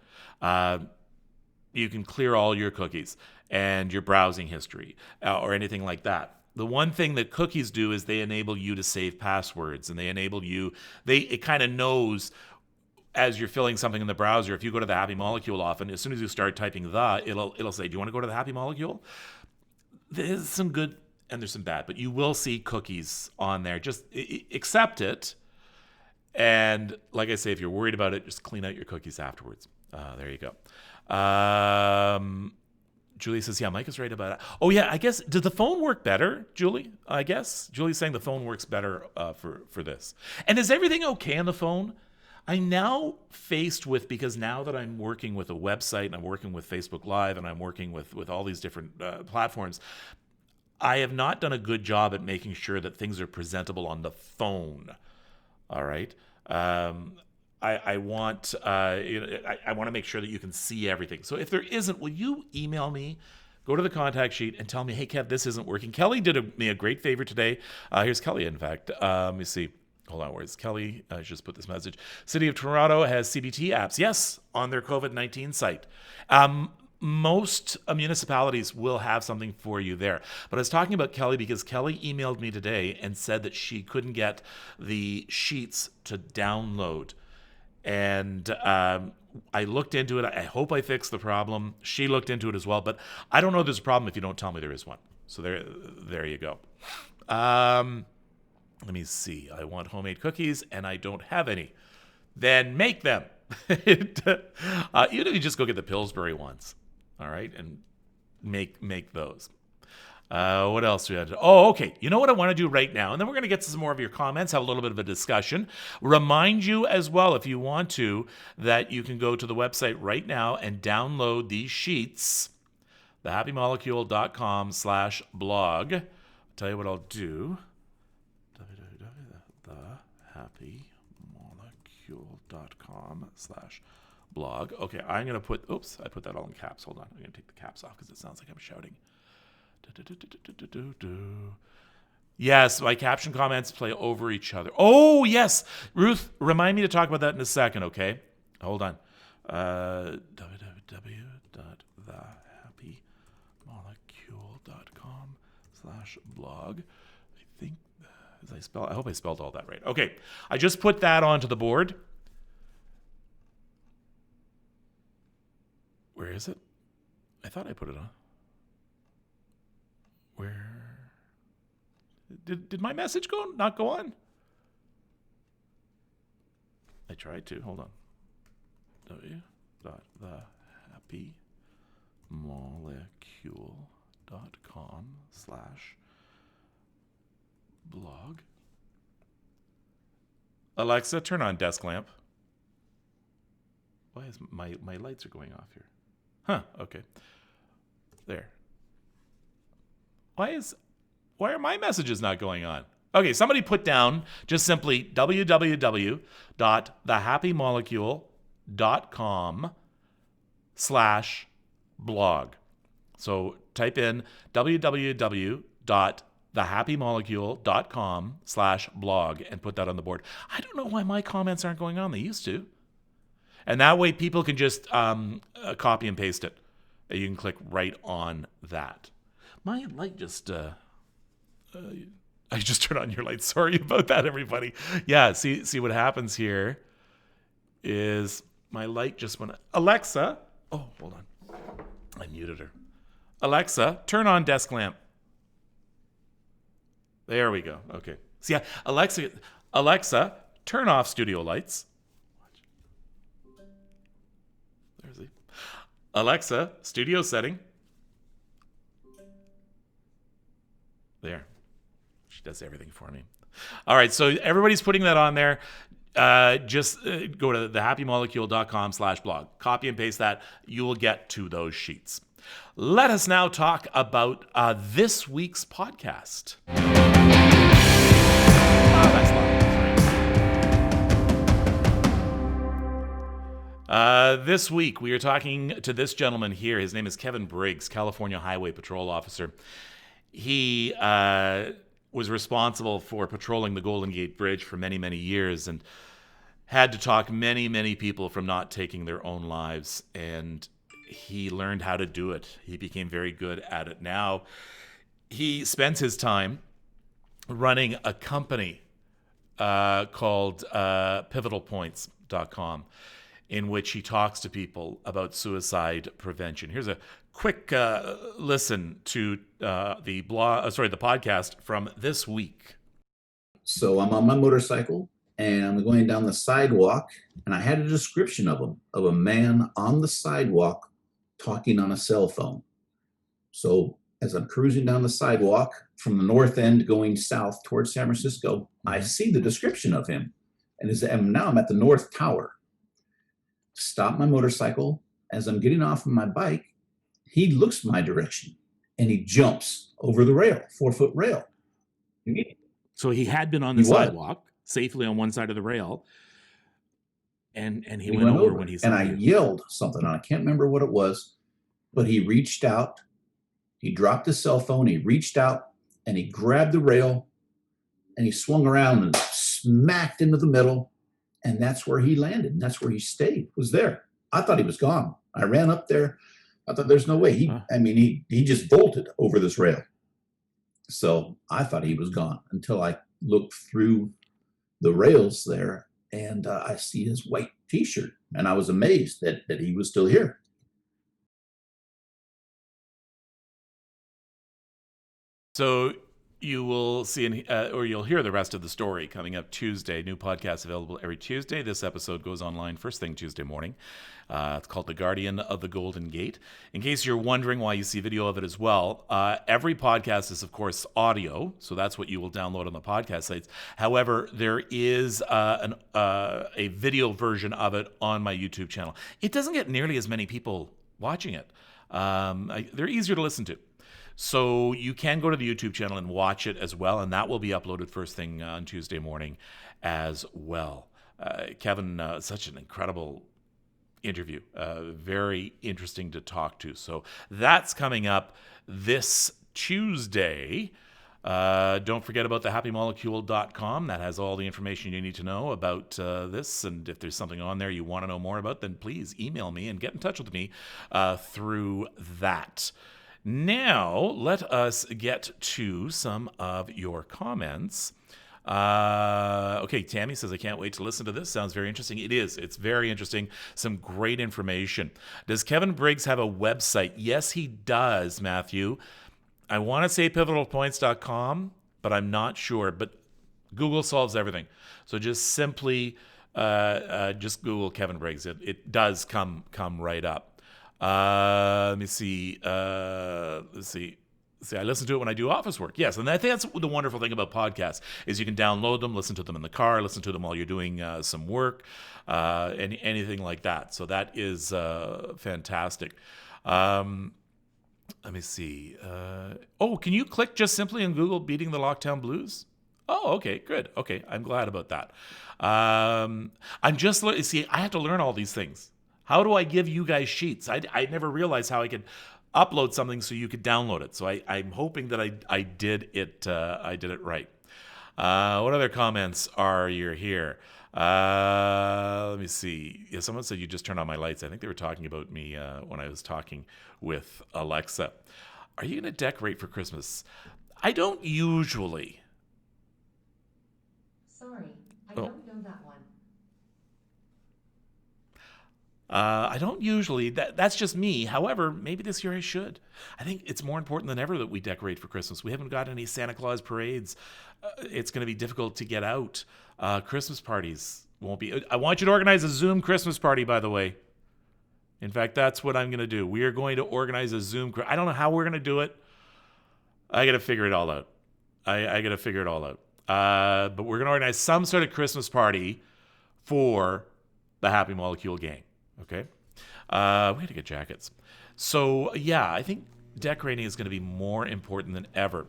You can clear all your cookies and your browsing history, or anything like that. The one thing that cookies do is they enable you to save passwords, and they enable you. It kind of knows as you're filling something in the browser. If you go to the Happy Molecule often, as soon as you start typing it'll say, "Do you want to go to the Happy Molecule?" There's some good and there's some bad, but you will see cookies on there. Just accept it, and like I say, if you're worried about it, just clean out your cookies afterwards. There you go. Julie says, yeah, Mike is right about it. Oh, yeah, I guess, did the phone work better, Julie? I guess. Julie's saying the phone works better for this. And is everything okay on the phone? I'm now faced with, because now that I'm working with a website, and I'm working with Facebook Live, and I'm working with all these different platforms, I have not done a good job at making sure that things are presentable on the phone. All right? I want to make sure that you can see everything. So if there isn't, will you email me, go to the contact sheet, and tell me, hey, Kev, this isn't working. Kelly did me a great favor today. Here's Kelly, in fact. Let me see. Hold on, where's Kelly? I just put this message. City of Toronto has CBT apps, yes, on their COVID-19 site. most municipalities will have something for you there. But I was talking about Kelly because Kelly emailed me today and said that she couldn't get the sheets to download. And I looked into it. I hope I fixed the problem. She looked into it as well. But I don't know there's a problem if you don't tell me there is one. So there you go. Let me see. I want homemade cookies, and I don't have any. Then make them. Even if you just go get the Pillsbury ones, all right, and make those. What else do we have to do? Oh, okay. You know what I want to do right now? And then we're going to get to some more of your comments, have a little bit of a discussion. Remind you as well, if you want to, that you can go to the website right now and download these sheets, thehappymolecule.com/blog. I'll tell you what I'll do. www.thehappymolecule.com/blog. Okay, I'm going to put, oops, I put that all in caps. Hold on. I'm going to take the caps off because it sounds like I'm shouting. Yes, my caption comments play over each other. Oh, yes. Ruth, remind me to talk about that in a second, okay? Hold on. www.thehappymolecule.com/blog. I think, I hope I spelled all that right. Okay, I just put that onto the board. Where is it? I thought I put it on. Where did my message not go on? I tried to. Hold on. www.thehappymolecule.com/blog. Alexa, turn on desk lamp. Why is my lights are going off here? Huh, okay. There. Why are my messages not going on? Okay, somebody put down just simply www.thehappymolecule.com/blog. So type in www.thehappymolecule.com/blog and put that on the board. I don't know why my comments aren't going on. They used to. And that way people can just copy and paste it. You can click right on that. My light just... I just turned on your light. Sorry about that, everybody. Yeah, see what happens here is my light just went... Alexa... Oh, hold on. I muted her. Alexa, turn on desk lamp. There we go. Okay. See, Alexa, turn off studio lights. There's the... Alexa, studio setting. There. She does everything for me. All right, so everybody's putting that on there. Just go to thehappymolecule.com/blog. Copy and paste that. You will get to those sheets. Let us now talk about this week's podcast. This week, we are talking to this gentleman here. His name is Kevin Briggs, California Highway Patrol Officer. He was responsible for patrolling the Golden Gate Bridge for many, many years and had to talk many, many people from not taking their own lives. And he learned how to do it. He became very good at it. Now, he spends his time running a company called pivotalpoints.com, in which he talks to people about suicide prevention. Here's a quick listen to the podcast from this week. So I'm on my motorcycle and I'm going down the sidewalk, and I had a description of a man on the sidewalk talking on a cell phone. So as I'm cruising down the sidewalk from the north end going south towards San Francisco, I see the description of him. And now I'm at the North Tower. Stop my motorcycle. As I'm getting off of my bike, he looks my direction and he jumps over the rail, 4-foot rail. So he had been on the sidewalk, safely on one side of the rail, and he went over when he saw you. And I yelled something. I can't remember what it was, but he reached out. He dropped his cell phone. He reached out and he grabbed the rail and he swung around and smacked into the middle. And that's where he landed. And that's where he stayed, was there. I thought he was gone. I ran up there, I thought there's no way. Huh. He just bolted over this rail. So I thought he was gone until I looked through the rails there and I see his white T-shirt, and I was amazed that he was still here. So you will see, or you'll hear the rest of the story coming up Tuesday. New podcast available every Tuesday. This episode goes online first thing Tuesday morning. It's called The Guardian of the Golden Gate. In case you're wondering why you see video of it as well, every podcast is, of course, audio. So that's what you will download on the podcast sites. However, there is a video version of it on my YouTube channel. It doesn't get nearly as many people watching it. They're easier to listen to. So you can go to the YouTube channel and watch it as well, and that will be uploaded first thing on Tuesday morning as well. Kevin, such an incredible interview, very interesting to talk to. So that's coming up this Tuesday. Don't forget about thehappymolecule.com. That has all the information you need to know about this. And if there's something on there you want to know more about, then please email me and get in touch with me through that. Now, let us get to some of your comments. Okay, Tammy says, I can't wait to listen to this. Sounds very interesting. It is. It's very interesting. Some great information. Does Kevin Briggs have a website? Yes, he does, Matthew. I want to say pivotalpoints.com, but I'm not sure. But Google solves everything. So just simply just Google Kevin Briggs. It does come right up. Let me see. Let's see. I listen to it when I do office work. Yes, and I think that's the wonderful thing about podcasts is you can download them, listen to them in the car, listen to them while you're doing some work, anything like that. So that is fantastic. Let me see. Can you click just simply on Google Beating the Lockdown Blues? Oh, okay, good. Okay, I'm glad about that. I'm just see. I have to learn all these things. How do I give you guys sheets? I never realized how I could upload something so you could download it. So I'm hoping that I did it. I did it right. What other comments are here? Let me see. Yeah, someone said you just turned on my lights. I think they were talking about me when I was talking with Alexa. Are you going to decorate for Christmas? I don't usually. Sorry, I don't know that one. I don't usually. That's just me. However, maybe this year I should. I think it's more important than ever that we decorate for Christmas. We haven't got any Santa Claus parades. It's going to be difficult to get out. Christmas parties won't be. I want you to organize a Zoom Christmas party, by the way. In fact, that's what I'm going to do. We are going to organize a Zoom. I don't know how we're going to do it. I got to figure it all out. I got to figure it all out. But we're going to organize some sort of Christmas party for the Happy Molecule gang. Okay. We got to get jackets. So, yeah, I think decorating is going to be more important than ever.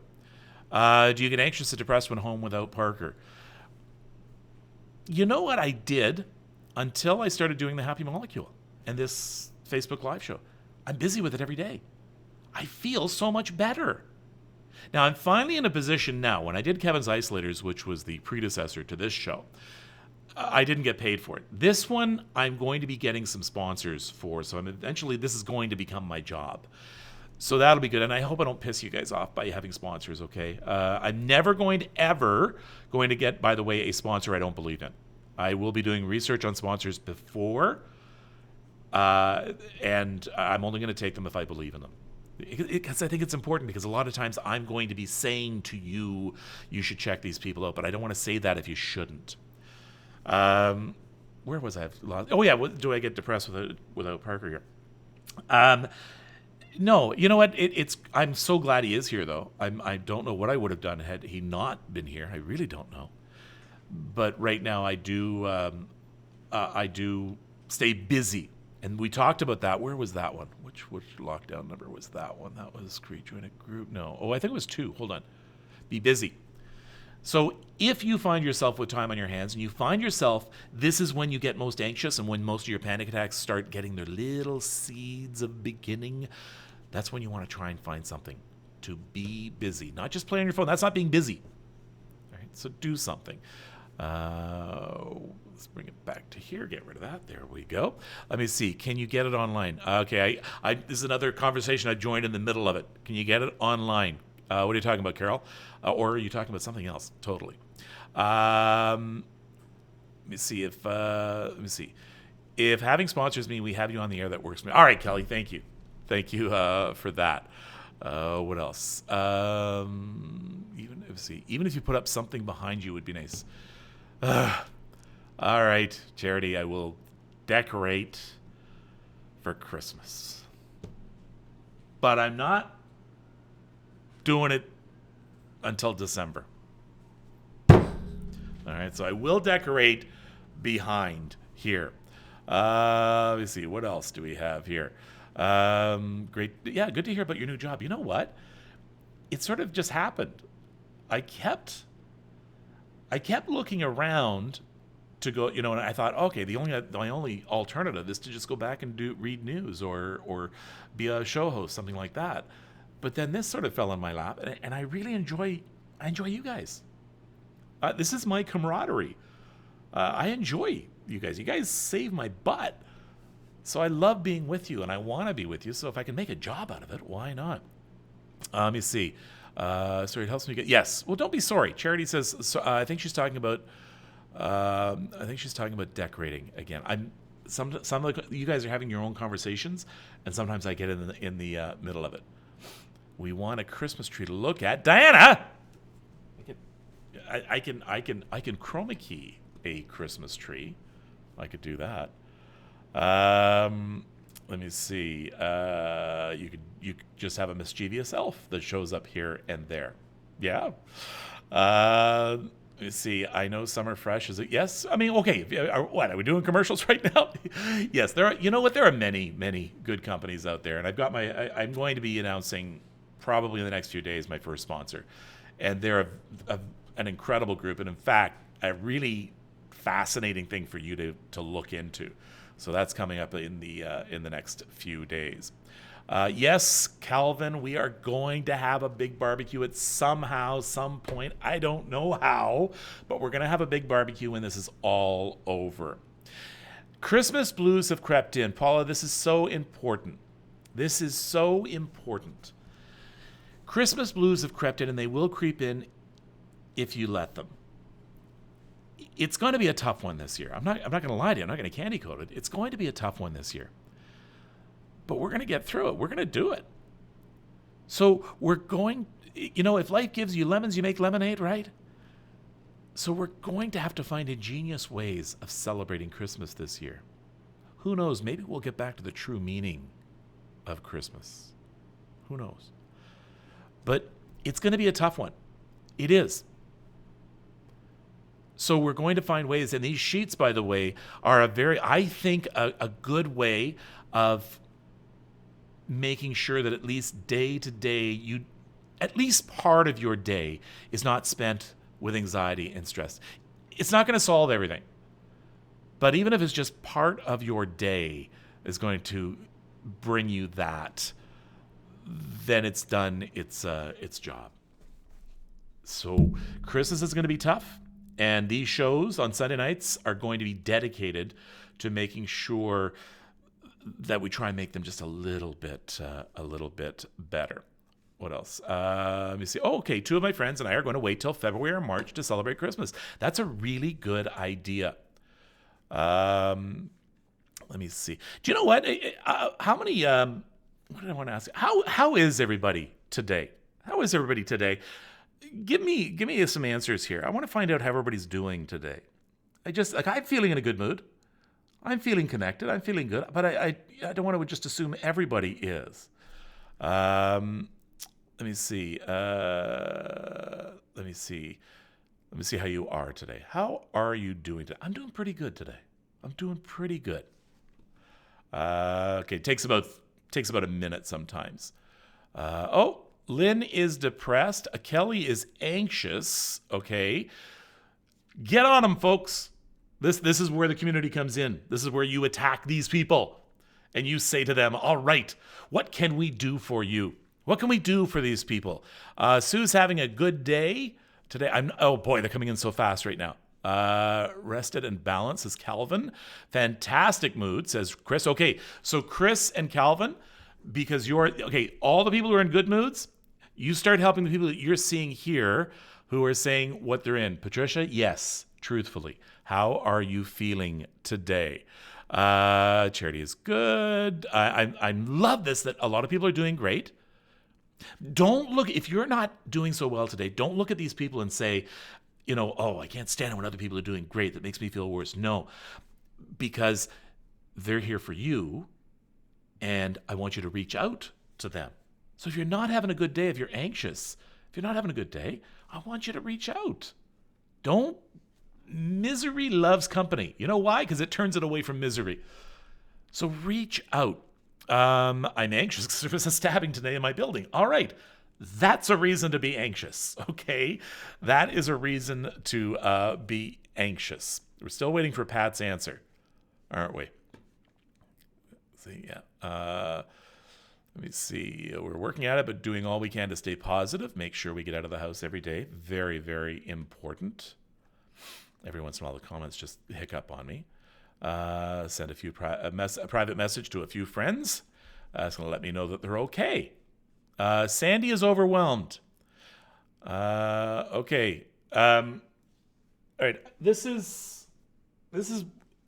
Do you get anxious and depressed when home without Parker? You know what I did until I started doing the Happy Molecule and this Facebook Live show? I'm busy with it every day. I feel so much better. Now, I'm finally in a position now, when I did Kevin's Isolators, which was the predecessor to this show, I didn't get paid for it. This one, I'm going to be getting some sponsors for, so eventually this is going to become my job. So that'll be good, and I hope I don't piss you guys off by having sponsors, okay? I'm never ever going to get, by the way, a sponsor I don't believe in. I will be doing research on sponsors before, and I'm only going to take them if I believe in them. Because I think it's important, because a lot of times I'm going to be saying to you, you should check these people out, but I don't want to say that if you shouldn't. Where was I? Oh yeah, do I get depressed without Parker here? No, you know what? I'm so glad he is here, though. I don't know what I would have done had he not been here. I really don't know. But right now, I do stay busy, and we talked about that. Where was that one? Which lockdown number was that one? That was create join a group. No, I think it was 2. Hold on. Be busy. So if you find yourself with time on your hands and you find yourself, this is when you get most anxious and when most of your panic attacks start getting their little seeds of beginning, that's when you want to try and find something to be busy. Not just play on your phone. That's not being busy. All right? So do something. Let's bring it back to here. Get rid of that. There we go. Let me see. Can you get it online? Okay. This is another conversation I joined in the middle of it. Can you get it online? What are you talking about, Carol? Or are you talking about something else? Totally. Let me see if if having sponsors mean we have you on the air, that works for me. All right, Kelly. Thank you for that. What else? Even if you put up something behind you would be nice. All right, Charity, I will decorate for Christmas. But I'm not doing it until December. All right, so I will decorate behind here. Let me see, what else do we have here? Great. Yeah, good to hear about your new job. You know what? It sort of just happened. I kept looking around to go, and I thought, okay, my only alternative is to just go back and read news or be a show host, something like that. But then this sort of fell in my lap, and I really enjoy you guys. This is my camaraderie. I enjoy you guys. You guys save my butt. So I love being with you, and I want to be with you. So if I can make a job out of it, why not? Let me see. Sorry, it helps me get. Yes. Well, don't be sorry. Charity says. So, I think she's talking about. Decorating again. Some of you guys are having your own conversations, and sometimes I get in the middle of it. We want a Christmas tree to look at, Diana. I can chroma key a Christmas tree. I could do that. Let me see. You could just have a mischievous elf that shows up here and there. Yeah. Let me see. I know Summer Fresh is it? Yes. I mean, okay. Are we doing commercials right now? Yes. There are. You know what? There are many good companies out there, and I've got I'm going to be announcing probably in the next few days my first sponsor, and they're an incredible group, and in fact, a really fascinating thing for you to look into. So that's coming up in the next few days. Yes, Calvin, we are going to have a big barbecue at some point. I don't know how, but we're going to have a big barbecue when this is all over. Christmas blues have crept in. Paula, this is so important. This is so important. Christmas blues have crept in, and they will creep in if you let them. It's going to be a tough one this year. I'm not going to lie to you. I'm not going to candy coat it. It's going to be a tough one this year. But we're going to get through it. We're going to do it. So we're going, if life gives you lemons, you make lemonade, right? So we're going to have to find ingenious ways of celebrating Christmas this year. Who knows? Maybe we'll get back to the true meaning of Christmas. Who knows? But it's going to be a tough one. It is. So we're going to find ways, and these sheets, by the way, are I think a good way of making sure that at least day to day, at least part of your day is not spent with anxiety and stress. It's not going to solve everything, but even if it's just part of your day is going to bring you that, then it's done its job. So Christmas is going to be tough. And these shows on Sunday nights are going to be dedicated to making sure that we try and make them just a little bit better. What else? Let me see. Oh, okay. 2 of my friends and I are going to wait till February or March to celebrate Christmas. That's a really good idea. Let me see. Do you know what? How many? What did I want to ask? How is everybody today? How is everybody today? Give me some answers here. I want to find out how everybody's doing today. I'm feeling in a good mood. I'm feeling connected. I'm feeling good. But I don't want to just assume everybody is. Let me see. Let me see how you are today. How are you doing today? I'm doing pretty good today. I'm doing pretty good. Okay, takes about a minute sometimes. Lynn is depressed. Kelly is anxious. Okay. Get on them, folks. This is where the community comes in. This is where you attack these people. And you say to them, all right, what can we do for you? What can we do for these people? Sue's having a good day today. Oh boy, they're coming in so fast right now. Rested and balanced, says Calvin. Fantastic mood, says Chris. Okay, so Chris and Calvin, because all the people who are in good moods, you start helping the people that you're seeing here who are saying what they're in. Patricia, yes, truthfully. How are you feeling today? Charity is good. I love this, that a lot of people are doing great. Don't look, if you're not doing so well today, don't look at these people and say, oh, I can't stand it when other people are doing great. That makes me feel worse. No, because they're here for you, and I want you to reach out to them. So if you're not having a good day, if you're anxious, if you're not having a good day, I want you to reach out. Misery loves company. You know why? Because it turns it away from misery. So reach out. I'm anxious because there was a stabbing today in my building. All right. That's a reason to be anxious, okay? That is a reason to be anxious. We're still waiting for Pat's answer, aren't we? See, yeah. Let me see. We're working at it, but doing all we can to stay positive. Make sure we get out of the house every day. Very, very important. Every once in a while, the comments just hiccup on me. Send a private message to a few friends. It's going to let me know that they're okay. Sandy is overwhelmed. Okay. All right. This is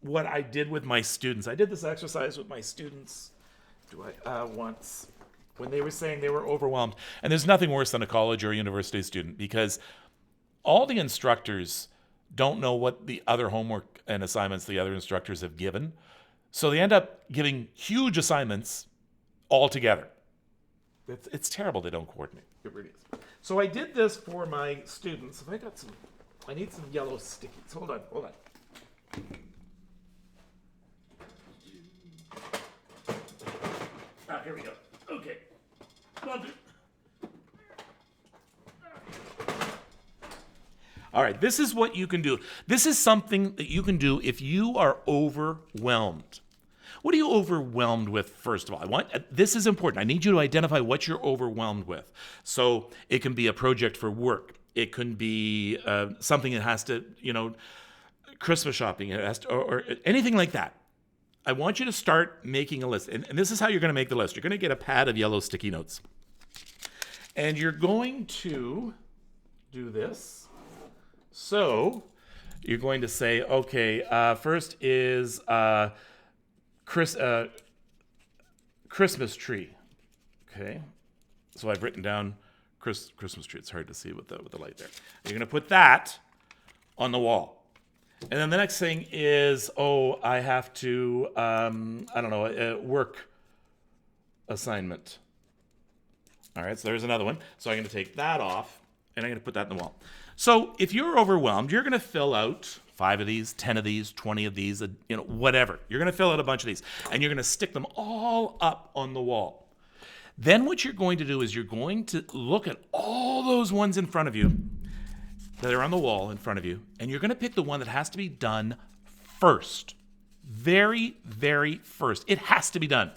what I did with my students. I did this exercise with my students once when they were saying they were overwhelmed. And there's nothing worse than a college or university student, because all the instructors don't know what the other homework and assignments the other instructors have given. So they end up giving huge assignments all together. It's terrible they don't coordinate. It really is. So I did this for my students. I need some yellow stickies. Hold on. Here we go. Okay. All right, this is what you can do. This is something that you can do if you are overwhelmed. What are you overwhelmed with, first of all? This is important. I need you to identify what you're overwhelmed with. So it can be a project for work. It can be something that has to, Christmas shopping, it has to, or anything like that. I want you to start making a list. And this is how you're going to make the list. You're going to get a pad of yellow sticky notes. And you're going to do this. So you're going to say, okay, first is Christmas tree. Okay. So I've written down Christmas tree. It's hard to see with the light there. And you're going to put that on the wall. And then the next thing is, I have to, work assignment. All right, so there's another one. So I'm going to take that off, and I'm going to put that in the wall. So if you're overwhelmed, you're going to fill out 5 of these, 10 of these, 20 of these, whatever. You're going to fill out a bunch of these, and you're going to stick them all up on the wall. Then what you're going to do is you're going to look at all those ones in front of you that are on the wall in front of you, and you're going to pick the one that has to be done first. Very, very first. It has to be done.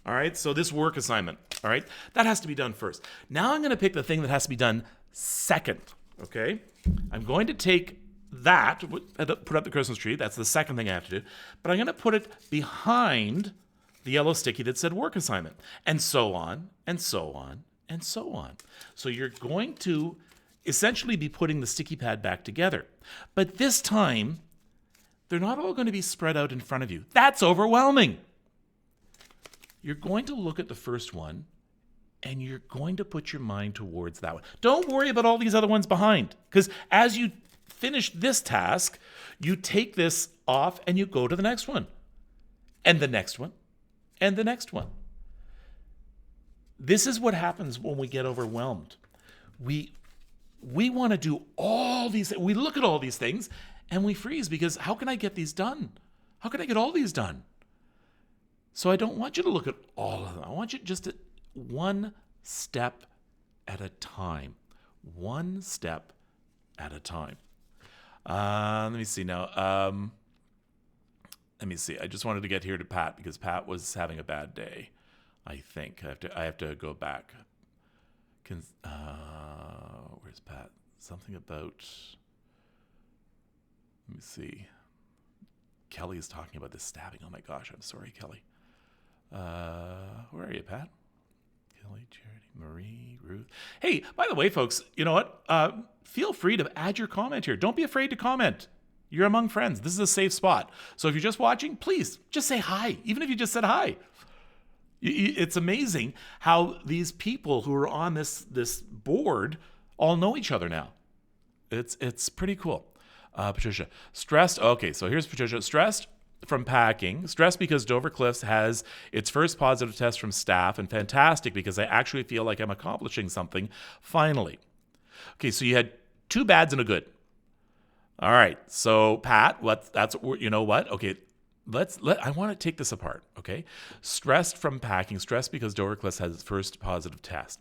All right, so this work assignment, all right, that has to be done first. Now I'm going to pick the thing that has to be done second, okay? I'm going to take that, put up the Christmas tree. That's the second thing I have to do. But I'm going to put it behind the yellow sticky that said work assignment, and so on, and so on, and so on. So you're going to essentially be putting the sticky pad back together. But this time, they're not all going to be spread out in front of you. That's overwhelming. You're going to look at the first one, and you're going to put your mind towards that one. Don't worry about all these other ones behind, because as you finish this task, you take this off and you go to the next one, and the next one, and the next one. This is what happens when we get overwhelmed. We want to do all these. We look at all these things and we freeze, because how can I get these done? How can I get all these done? So I don't want you to look at all of them. I want you just to one step at a time. One step at a time. Let me see now. Let me see. I just wanted to get here to Pat, because Pat was having a bad day. I think I have to go back. Where's Pat? Something about. Let me see. Kelly is talking about this stabbing. Oh my gosh, I'm sorry, Kelly. Where are you, Pat? Kelly, Charity, Marie, Ruth. Hey, by the way, folks, you know what? Feel free to add your comment here. Don't be afraid to comment. You're among friends. This is a safe spot. So if you're just watching, please just say hi, even if you just said hi. It's amazing how these people who are on this board all know each other now. It's pretty cool. Patricia, stressed. Okay, so here's Patricia. Stressed from packing. Stressed because Dover Cliffs has its first positive test from staff, and fantastic because I actually feel like I'm accomplishing something finally. Okay, so you had 2 bads and a good. All right, so Pat, you know what? Okay, I want to take this apart. Okay, stressed from packing. Stressed because Dover Cliffs has its first positive test.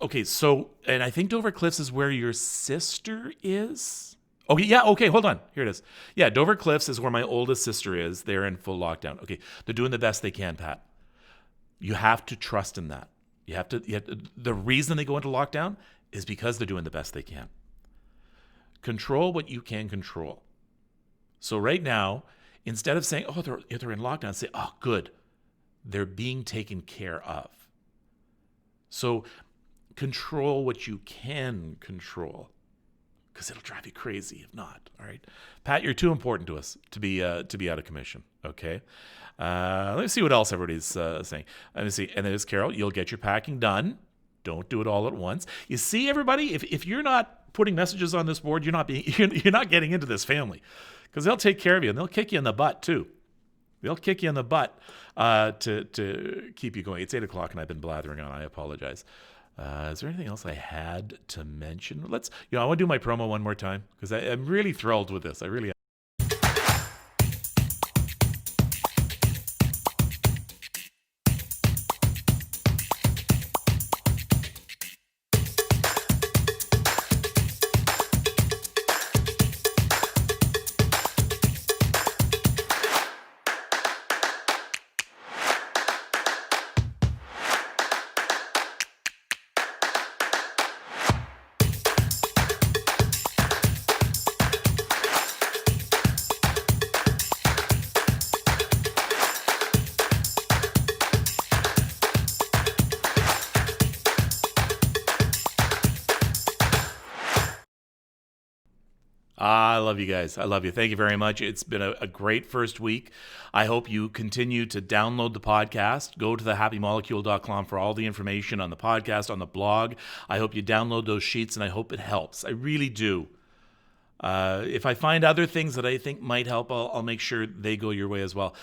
Okay, so, and I think Dover Cliffs is where your sister is. Okay, yeah, okay, hold on. Here it is. Yeah, Dover Cliffs is where my oldest sister is. They're in full lockdown. Okay, they're doing the best they can, Pat. You have to trust in that. The reason they go into lockdown is because they're doing the best they can. Control what you can control. So right now, instead of saying, oh, they're in lockdown, say, oh, good. They're being taken care of. So control what you can control, because it'll drive you crazy if not. All right, Pat, you're too important to us to be out of commission. Okay, let me see what else everybody's saying. Let me see, and there's Carol. You'll get your packing done. Don't do it all at once. You see, everybody, if you're not putting messages on this board, you're not getting into this family, because they'll take care of you and they'll kick you in the butt too. They'll kick you in the butt to keep you going. It's 8:00 and I've been blathering on. I apologize. Is there anything else I had to mention? I want to do my promo one more time because I'm really thrilled with this. I really am. I love you guys. I love you. Thank you very much. It's been a great first week. I hope you continue to download the podcast. Go to thehappymolecule.com for all the information on the podcast, on the blog. I hope you download those sheets, and I hope it helps. I really do. If I find other things that I think might help, I'll make sure they go your way as well.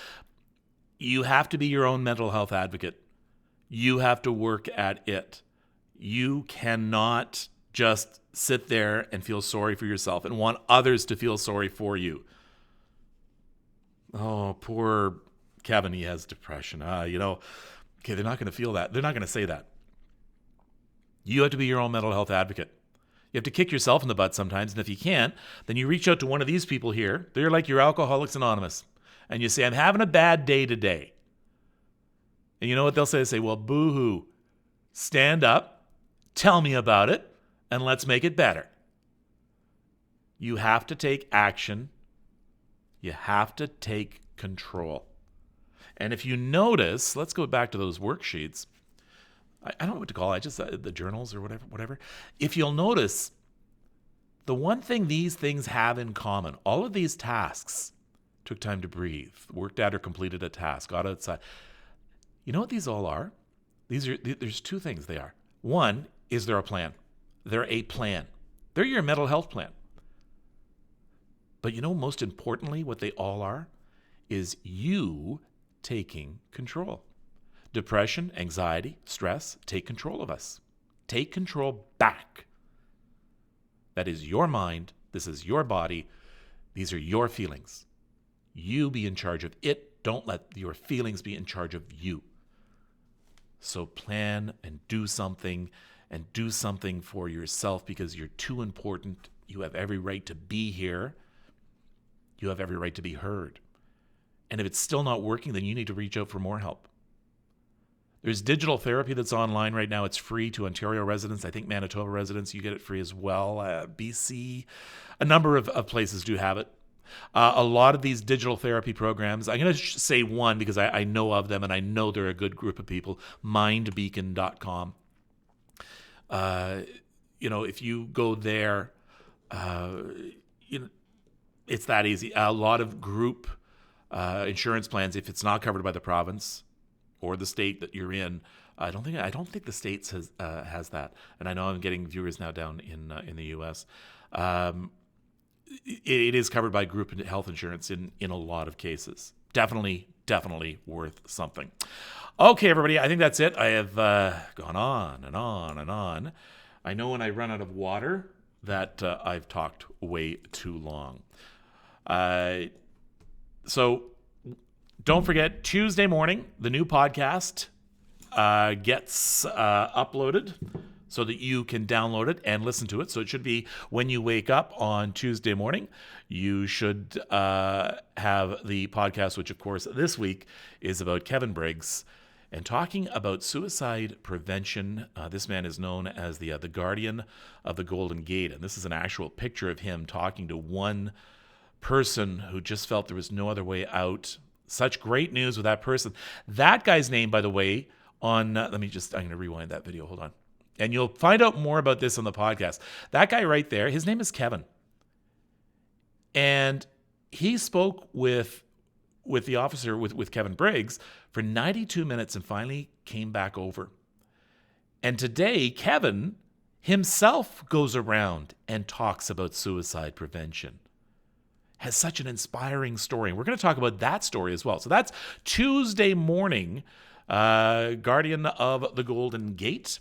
You have to be your own mental health advocate. You have to work at it. You cannot just sit there and feel sorry for yourself and want others to feel sorry for you. Oh, poor Kevin, he has depression. Okay, they're not going to feel that. They're not going to say that. You have to be your own mental health advocate. You have to kick yourself in the butt sometimes, and if you can't, then you reach out to one of these people here. They're like your Alcoholics Anonymous, and you say, I'm having a bad day today. And you know what they'll say? They say, well, boo-hoo. Stand up, tell me about it, and let's make it better. You have to take action. You have to take control. And if you notice, let's go back to those worksheets. I don't know what to call it. I just the journals or whatever. If you'll notice, the one thing these things have in common, all of these tasks, took time to breathe, worked at or completed a task, got outside. You know what these all are? There's 2 things they are. One, is there a plan? They're a plan. They're your mental health plan. But most importantly, what they all are is you taking control. Depression, anxiety, stress, take control of us. Take control back. That is your mind. This is your body. These are your feelings. You be in charge of it. Don't let your feelings be in charge of you. So plan and do something for yourself, because you're too important. You have every right to be here. You have every right to be heard. And if it's still not working, then you need to reach out for more help. There's digital therapy that's online right now. It's free to Ontario residents. I think Manitoba residents, you get it free as well. BC, a number of places do have it. A lot of these digital therapy programs, I'm going to say one because I know of them and I know they're a good group of people, mindbeacon.com. If you go there, it's that easy. A lot of group insurance plans, if it's not covered by the province or the state that you're in, I don't think the states has that. And I know I'm getting viewers now down in the U.S. It is covered by group health insurance in a lot of cases. Definitely worth something. Okay, everybody, I think that's it. I have gone on and on and on. I know when I run out of water that I've talked way too long. So don't forget, Tuesday morning, the new podcast gets uploaded so that you can download it and listen to it. So it should be when you wake up on Tuesday morning. You should have the podcast, which, of course, this week is about Kevin Briggs and talking about suicide prevention. This man is known as the Guardian of the Golden Gate. And this is an actual picture of him talking to one person who just felt there was no other way out. Such great news with that person. That guy's name, by the way, I'm going to rewind that video. Hold on. And you'll find out more about this on the podcast. That guy right there, his name is Kevin. And he spoke with the officer, with Kevin Briggs, for 92 minutes and finally came back over. And today, Kevin himself goes around and talks about suicide prevention. Has such an inspiring story. And we're going to talk about that story as well. So that's Tuesday morning, Guardian of the Golden Gate.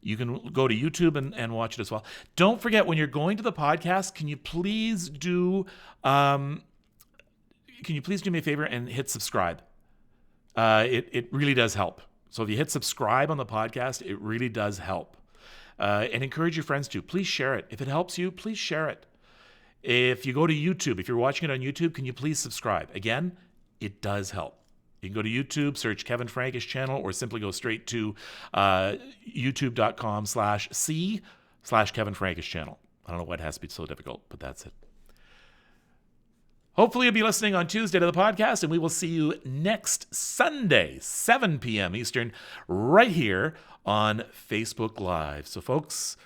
You can go to YouTube and watch it as well. Don't forget, when you're going to the podcast, can you please do me a favor and hit subscribe? It really does help. So if you hit subscribe on the podcast, it really does help. And encourage your friends to. Please share it. If it helps you, please share it. If you go to YouTube, if you're watching it on YouTube, can you please subscribe? Again, it does help. You can go to YouTube, search Kevin Frankish channel, or simply go straight to youtube.com/c/Kevin Frankish channel. I don't know why it has to be so difficult, but that's it. Hopefully you'll be listening on Tuesday to the podcast, and we will see you next Sunday, 7 p.m. Eastern, right here on Facebook Live. So folks,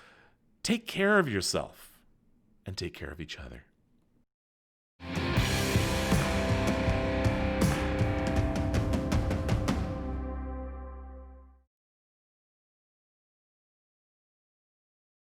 take care of yourself and take care of each other.